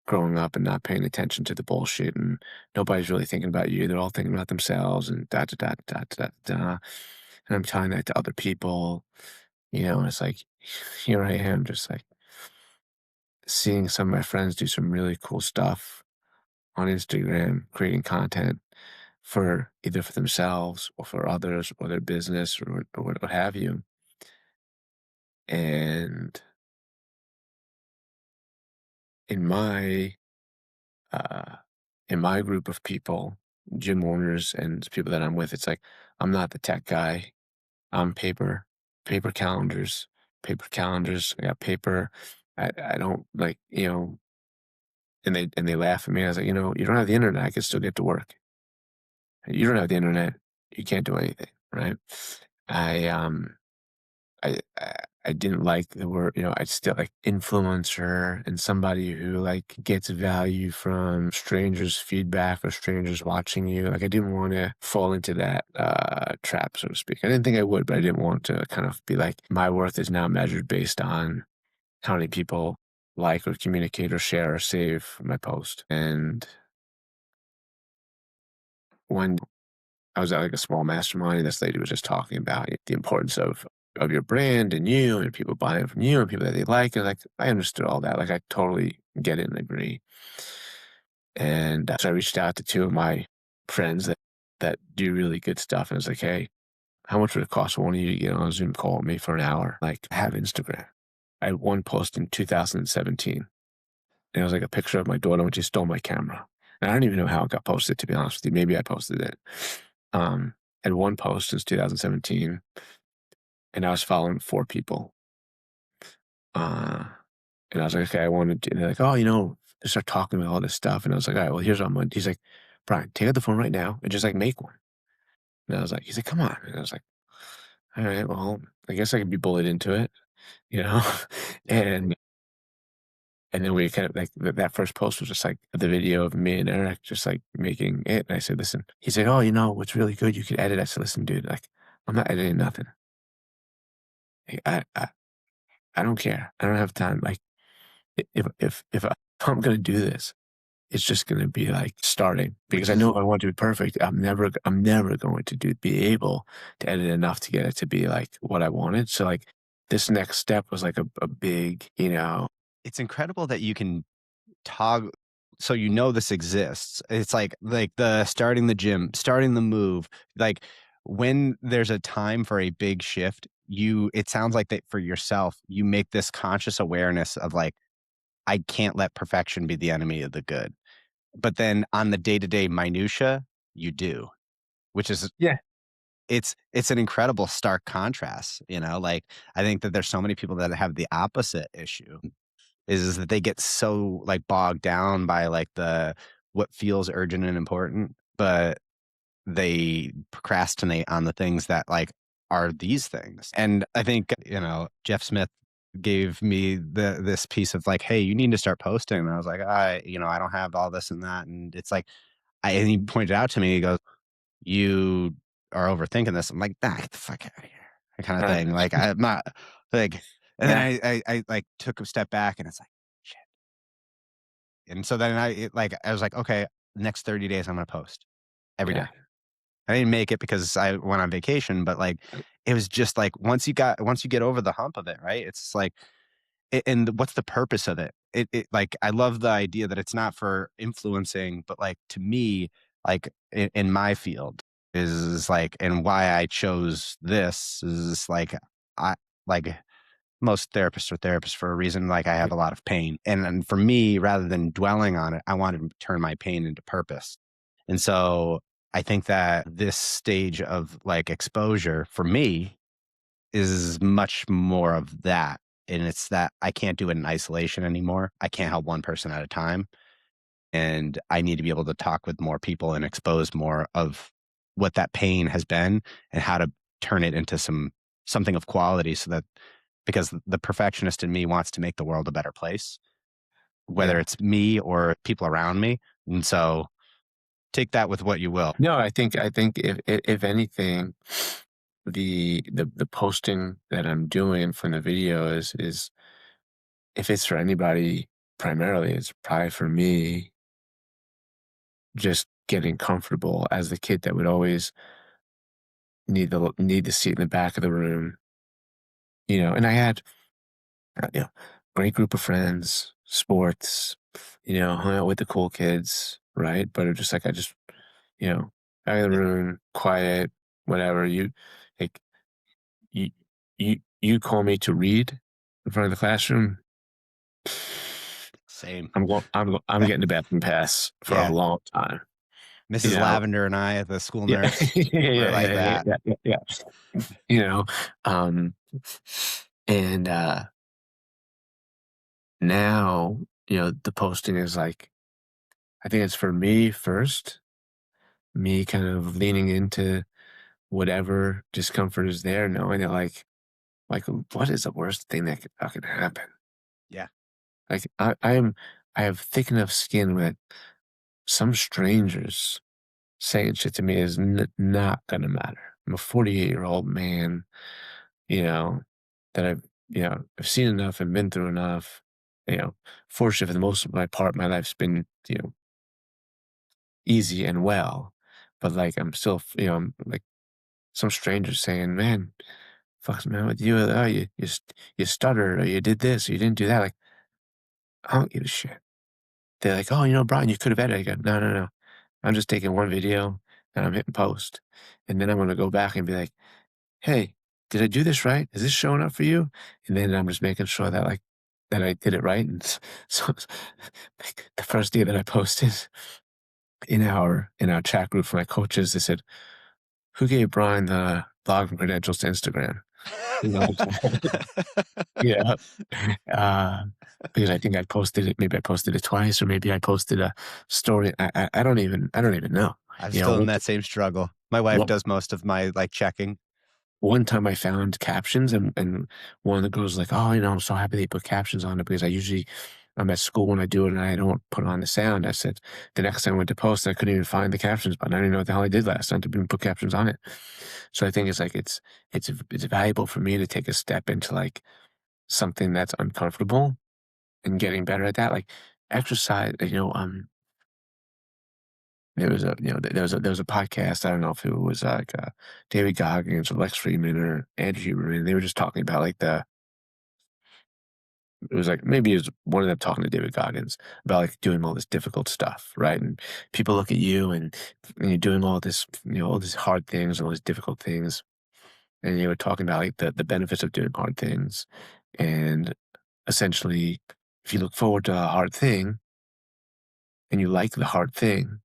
growing up and not paying attention to the bullshit, and nobody's really thinking about you. They're all thinking about themselves and da da da da da da. da. And I'm telling that to other people, and it's like, here I am, just like seeing some of my friends do some really cool stuff on Instagram, creating content for either for themselves or for others or their business or what have you. And in my uh, in my group of people, gym owners and people that I'm with, it's like I'm not the tech guy. I'm paper calendars, paper calendars. I got paper. I don't like, and they laugh at me. I was like, you don't have the internet. I can still get to work. You don't have the internet. You can't do anything, right? I um I I didn't like the word, I still like influencer and somebody who like gets value from strangers' feedback or strangers watching you. Like I didn't want to fall into that trap, so to speak. I didn't think I would, but I didn't want to kind of be like my worth is now measured based on how many people like or communicate or share or save my post. And when I was at like a small mastermind, and this lady was just talking about the importance of your brand and you and people buying from you and people that they like. And like I understood all that. Like I totally get it and agree. And so I reached out to two of my friends that do really good stuff. And I was like, hey, how much would it cost one of you to get on a Zoom call with me for an hour? Like have Instagram. I had one post in 2017. And it was like a picture of my daughter when she stole my camera. And I don't even know how it got posted, to be honest with you. Maybe I posted it. Um, and one post since 2017, and I was following four people. Uh, and I was like, okay, I wanted to, and they're like, oh, they start talking about all this stuff. And I was like, all right, well, here's what I'm going to, he's like, Brian, take out the phone right now and just like make one. And I was like, he's like, come on. And I was like, all right, well, I guess I could be bullied into it, you know? and, and then we kind of like that first post was just like the video of me and Eric just like making it. And I said, listen, he said, oh, what's really good? You could edit. I said, listen, dude, like, I'm not editing nothing. Like, I don't care. I don't have time. Like, if I'm gonna do this, it's just gonna be like starting because Which I know is if I want to be perfect, I'm never going to be able to edit enough to get it to be like what I wanted. So like this next step was like a big, it's incredible that you can toggle so you know this exists. It's like the starting the gym, starting the move, like, when there's a time for a big shift, it sounds like that for yourself, you make this conscious awareness of, like, "I can't let perfection be the enemy of the good." But then on the day-to-day minutia, you do, which is Yeah. it's an incredible stark contrast, like, I think that there's so many people that have the opposite issue, is that they get so, like, bogged down by, like, what feels urgent and important, but they procrastinate on the things that, like, are these things. And I think, Jeff Smith gave me this piece of like, "Hey, you need to start posting." And I was like, I don't have all this and that." And it's like, and he pointed out to me, he goes, "You are overthinking this." I'm like, "Nah, get the fuck out of here." That kind of Uh, thing. Like, I'm not like, and then yeah. I like took a step back and it's like, shit. And so then I was like, okay, next 30 days, I'm going to post every day. Yeah. I didn't make it because I went on vacation, but like, it was just like, once you get over the hump of it, right? It's like, and what's the purpose of it? Like, I love the idea that it's not for influencing, but like, to me, like, in my field is like, and why I chose this is like, I like, most therapists are therapists for a reason. Like, I have a lot of pain. And for me, rather than dwelling on it, I wanted to turn my pain into purpose. And so I think that this stage of like exposure for me is much more of that. And it's that I can't do it in isolation anymore. I can't help one person at a time. And I need to be able to talk with more people and expose more of what that pain has been and how to turn it into something of quality, so that, because the perfectionist in me wants to make the world a better place, whether Yeah. it's me or people around me. And so take that with what you will. No, I think if anything, the posting that I'm doing from the video is if it's for anybody, primarily, it's probably for me just getting comfortable as the kid that would always need the seat in the back of the room, and I had, you know, great group of friends, sports, hung out with the cool kids, right? But it just like I just, you know, back of the Yeah, room, quiet, whatever. Like you you call me to read in front of the classroom, same. I'm getting a bathroom pass for a Yeah. long time, you Mrs. know? Lavender and I, the school Yeah. nurse, Yeah, we're yeah, like yeah, yeah, that. yeah, yeah, yeah. You know? Um, and, now, the posting is like I think it's for me first, me kind of leaning into whatever discomfort is there, knowing that, like, what is the worst thing that could fucking happen? Yeah. Like, I have thick enough skin that some strangers saying shit to me is not gonna matter. I'm a 48-year-old man, you know, that I've seen enough and been through enough. You know, Fortunately for the most of my life's been, easy and well. But like I'm still, I'm like some strangers saying, "Man, fuck's the matter with you? Oh, you stuttered, or you did this, or you didn't do that." Like, I don't give a shit. They're like, "Oh, Brian, you could have edited." I go, "No, no, no. I'm just taking one video and I'm hitting post, and then I'm gonna go back and be like, hey, did I do this right? Is this showing up for you?" And then I'm just making sure that that I did it right. And so like, the first day that I posted in our chat group for my coaches, they said, "Who gave Brian the login credentials to Instagram?" You know, yeah, uh, because I think I posted it. Maybe I posted it twice, or maybe I posted a story. I don't even know. I'm You know, still in one, that same struggle. My wife one does most of my like checking. one time I found captions, and one of the girls was like, "Oh, I'm so happy they put captions on it because I'm at school when I do it and I don't put on the sound." I said, the next time I went to post, I couldn't even find the captions button. I didn't know what the hell I did last time to even put captions on it. So I think it's like it's valuable for me to take a step into like something that's uncomfortable and getting better at that. Like exercise, there was a podcast. I don't know if it was like David Goggins or Lex Friedman or Andrew Huberman. They were just talking about like it was like maybe it was one of them talking to David Goggins about like doing all this difficult stuff, right? And people look at you and you're doing all this, all these hard things, all these difficult things, and you were talking about like the benefits of doing hard things, and essentially, if you look forward to a hard thing and you like the hard thing,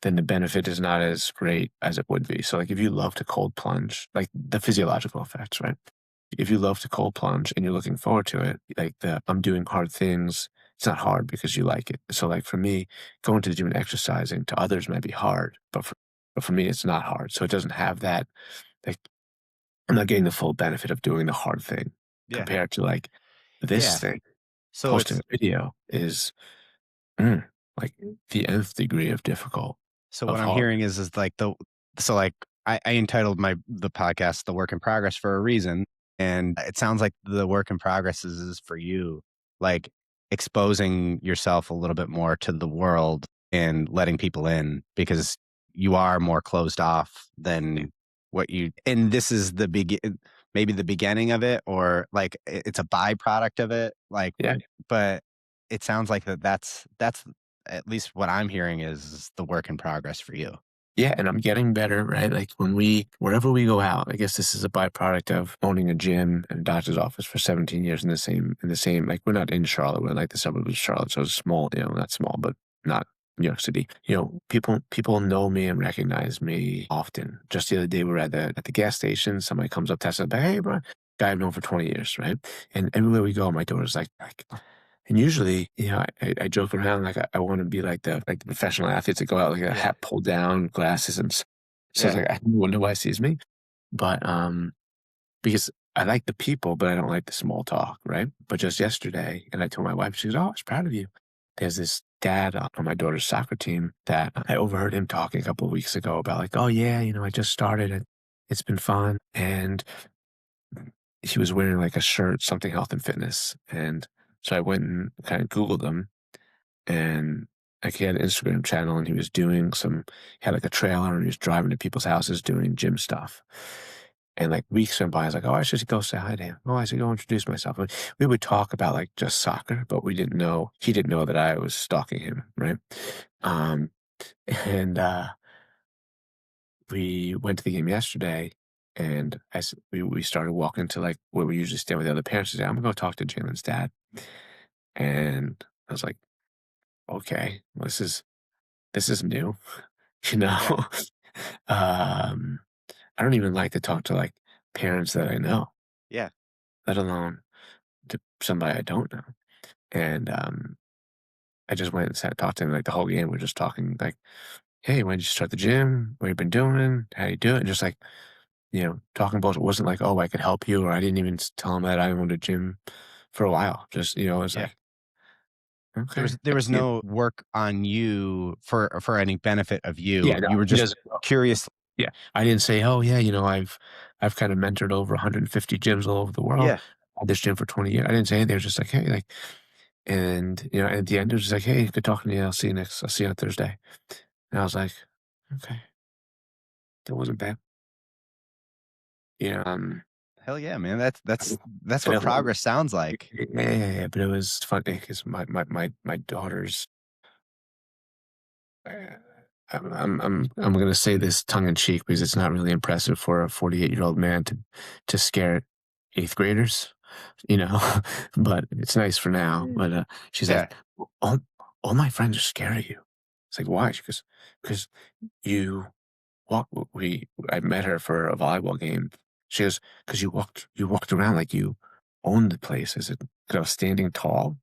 then the benefit is not as great as it would be. So, like, if you love to cold plunge, like the physiological effects, right? If you love to cold plunge and you're looking forward to it, like I'm doing hard things, it's not hard because you like it. So, like for me, going to the gym and exercising to others might be hard, but for me, it's not hard. So it doesn't have that, like, I'm not getting the full benefit of doing the hard thing Yeah. compared to like this Yeah. thing. So Posting it's a video is mm, like the nth degree of difficult, So what of I'm hard. hearing is like so like I entitled the podcast "The Work in Progress" for a reason, and it sounds like the work in progress is for you, like exposing yourself a little bit more to the world and letting people in because you are more closed off than what you. And this is maybe the beginning of it, or like it's a byproduct of it, like. Yeah. But it sounds like that's at least what I'm hearing is the work in progress for you. Yeah, and I'm getting better, right? Like wherever we go out, I guess this is a byproduct of owning a gym and a doctor's office for 17 years in the same, like we're not in Charlotte, we're in like the suburbs of Charlotte. So it's small, not small, but not New York City. People know me and recognize me often. Just the other day we were at the gas station, somebody comes up to us and like, hey, bro, guy I've known for 20 years, right? And everywhere we go, my daughter's like and usually, I joke around like I want to be like the professional athletes that go out like a Yeah. hat pulled down, glasses, and so it's Yeah. like I wonder why he sees me, but because I like the people, but I don't like the small talk, right? But just yesterday, and I told my wife, she goes, "Oh, I was proud of you." There's this dad on my daughter's soccer team that I overheard him talking a couple of weeks ago about like, "Oh yeah, I just started and it's been fun," and he was wearing like a shirt, something health and fitness, and so I went and kind of Googled him and like he had an Instagram channel and he had like a trailer and he was driving to people's houses doing gym stuff. And like weeks went by, I was like, oh, I should go say hi to him. Oh, I should go introduce myself. And we would talk about like just soccer, but he didn't know that I was stalking him, right? Um, and we went to the game yesterday and we started walking to like where we usually stand with the other parents. I said, I'm gonna go talk to Jalen's dad. And I was like, okay, well, this is new, you Yeah. know? Um, I don't even like to talk to, like, parents that I know, Yeah. let alone to somebody I don't know, and, I just went and sat talked to him, like, the whole game, we're just talking, like, "Hey, when did you start the gym? What you been doing? How you do it?" And just, like, talking about it wasn't like, "Oh, I could help you," or I didn't even tell him that I owned a gym for a while, just, it was Yeah. like, There "Okay." was there was Yeah. no work on you for any benefit of Yeah, you. no, You were he just doesn't know. curious. Yeah, I didn't say, "Oh, yeah, I've kinda mentored over 150 gyms all over the world. Yeah. Had this gym for 20 years." I didn't say anything, I was just like, "Hey," like and, at the end, it was just like, "Hey, good talking to you. I'll see you on Thursday." And I was like, "Okay, that wasn't bad." You know, Hell yeah, man. That's I that's don't that's I what don't progress sounds like. yeah, but it was funny because my daughters uh, I'm gonna say this tongue in cheek because it's not really impressive for a 48-year-old man to scare 8th graders, you know, but it's nice for now. But she's Yeah. like, all my friends are scared of you. It's like, why? She goes, because you walk. I met her for a volleyball game. She goes, because you walked around like you owned the place. I said, because I was standing tall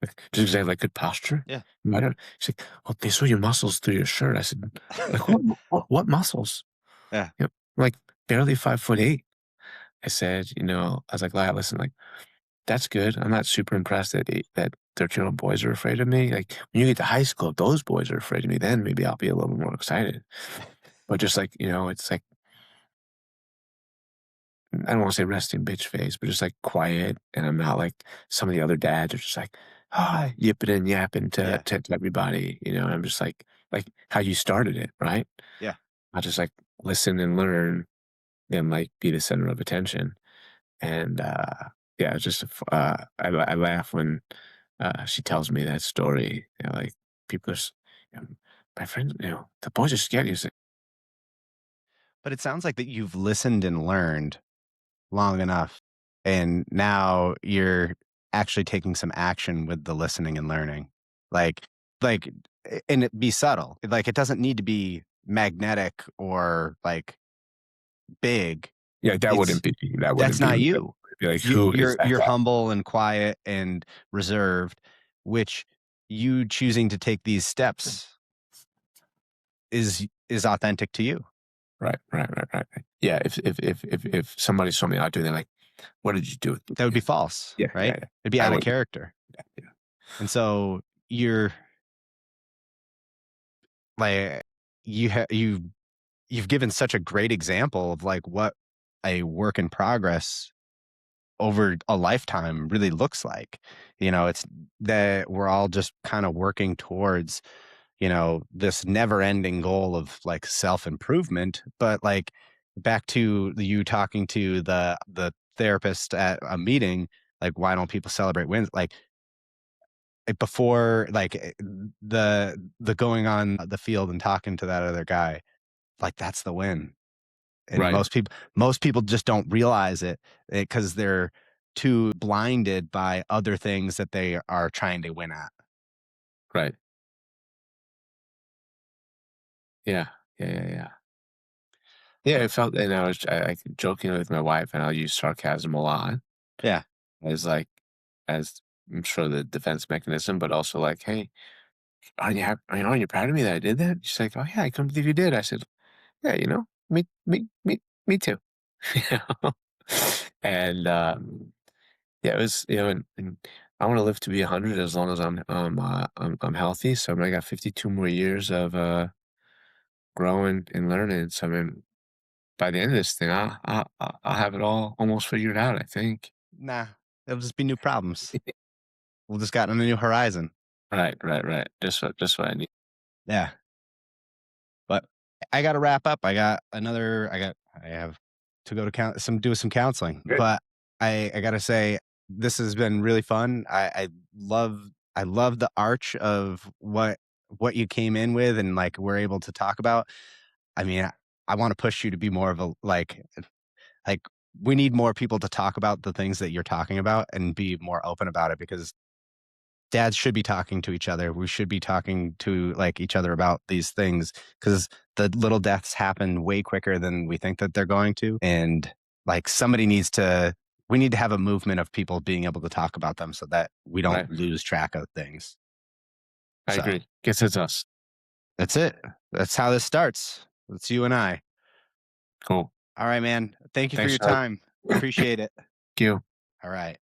just because I have, like, good posture? Yeah. I don't she's like, "Well, they saw your muscles through your shirt." I said, like, "What muscles?" Yeah. Yep. Like, barely 5'8". I said, I was like, "Lyle, listen, like, that's good. I'm not super impressed that 13-year-old boys are afraid of me. Like, when you get to high school, if those boys are afraid of me, then maybe I'll be a little more excited." But just like, it's like I don't wanna say resting bitch face, but just, like, quiet, and I'm not like some of the other dads are just like, "Ah," yipping and yapping to Yeah. to everybody, and I'm just like how you started it, right? Yeah. I'll just, like, listen and learn and, like, be the center of attention, and, yeah, it's just, I laugh when, she tells me that story, you know, like, people are s you know, "My friends, you know, the boys are scared." He's like, But it sounds like that you've listened and learned long enough, and now you're actually taking some action with the listening and learning. Like like, and it be subtle. Like, it doesn't need to be magnetic or, like, big. yeah, It's that that's wouldn't be not me. you. I'd be like, You "Who is you're that you're guy?" humble and quiet and reserved, which you choosing to take these steps is authentic to you. Right, right. Yeah, if somebody saw me out doing that, like, "What did you do with That would be yeah, false, right? yeah. It'd be I out of wouldn't. character. Yeah, yeah. And so you're like you've given such a great example of like what a work in progress over a lifetime really looks like. It's that we're all just kind of working towards, this never ending goal of like self improvement. But like back to you talking to the therapist at a meeting, like why don't people celebrate wins? Before the going on the field and talking to that other guy, like that's the win. And Right, most people just don't realize it because they're too blinded by other things that they are trying to win at. right. Yeah, yeah. Yeah, But it felt and I joking with my wife, and I'll use sarcasm a lot yeah, as, like as I'm sure the defense mechanism, but also like, "Hey, aren't you proud of me that I did that?" She's like, "Oh, yeah, I couldn't believe you did." I said, "Yeah, you know, me too." You know? And, yeah, it was, and I wanna live to be 100 as long as I'm healthy, so, I mean, I got 52 more years of, growing and learning, so, I mean, by the end of this thing, I'll have it all almost figured out, I think. nah, it'll just be new problems. We'll just got on a new horizon. Right. Just what I need. Yeah. But I got to wrap up. I have to go to do some counseling. Good. But I got to say, this has been really fun. I love the arch of what you came in with and like we're able to talk about. I mean, I want to push you to be more of a like we need more people to talk about the things that you're talking about and be more open about it because dads should be talking to each other. We should be talking to like each other about these things because the little deaths happen way quicker than we think that they're going to. And like we need to have a movement of people being able to talk about them so that we don't Right. lose track of things. I So agree. Guess it's us. that's it. That's how this starts. It's you and I. Cool. All right, man. Thank you for Thanks your for time. Appreciate it. Thank you. All right.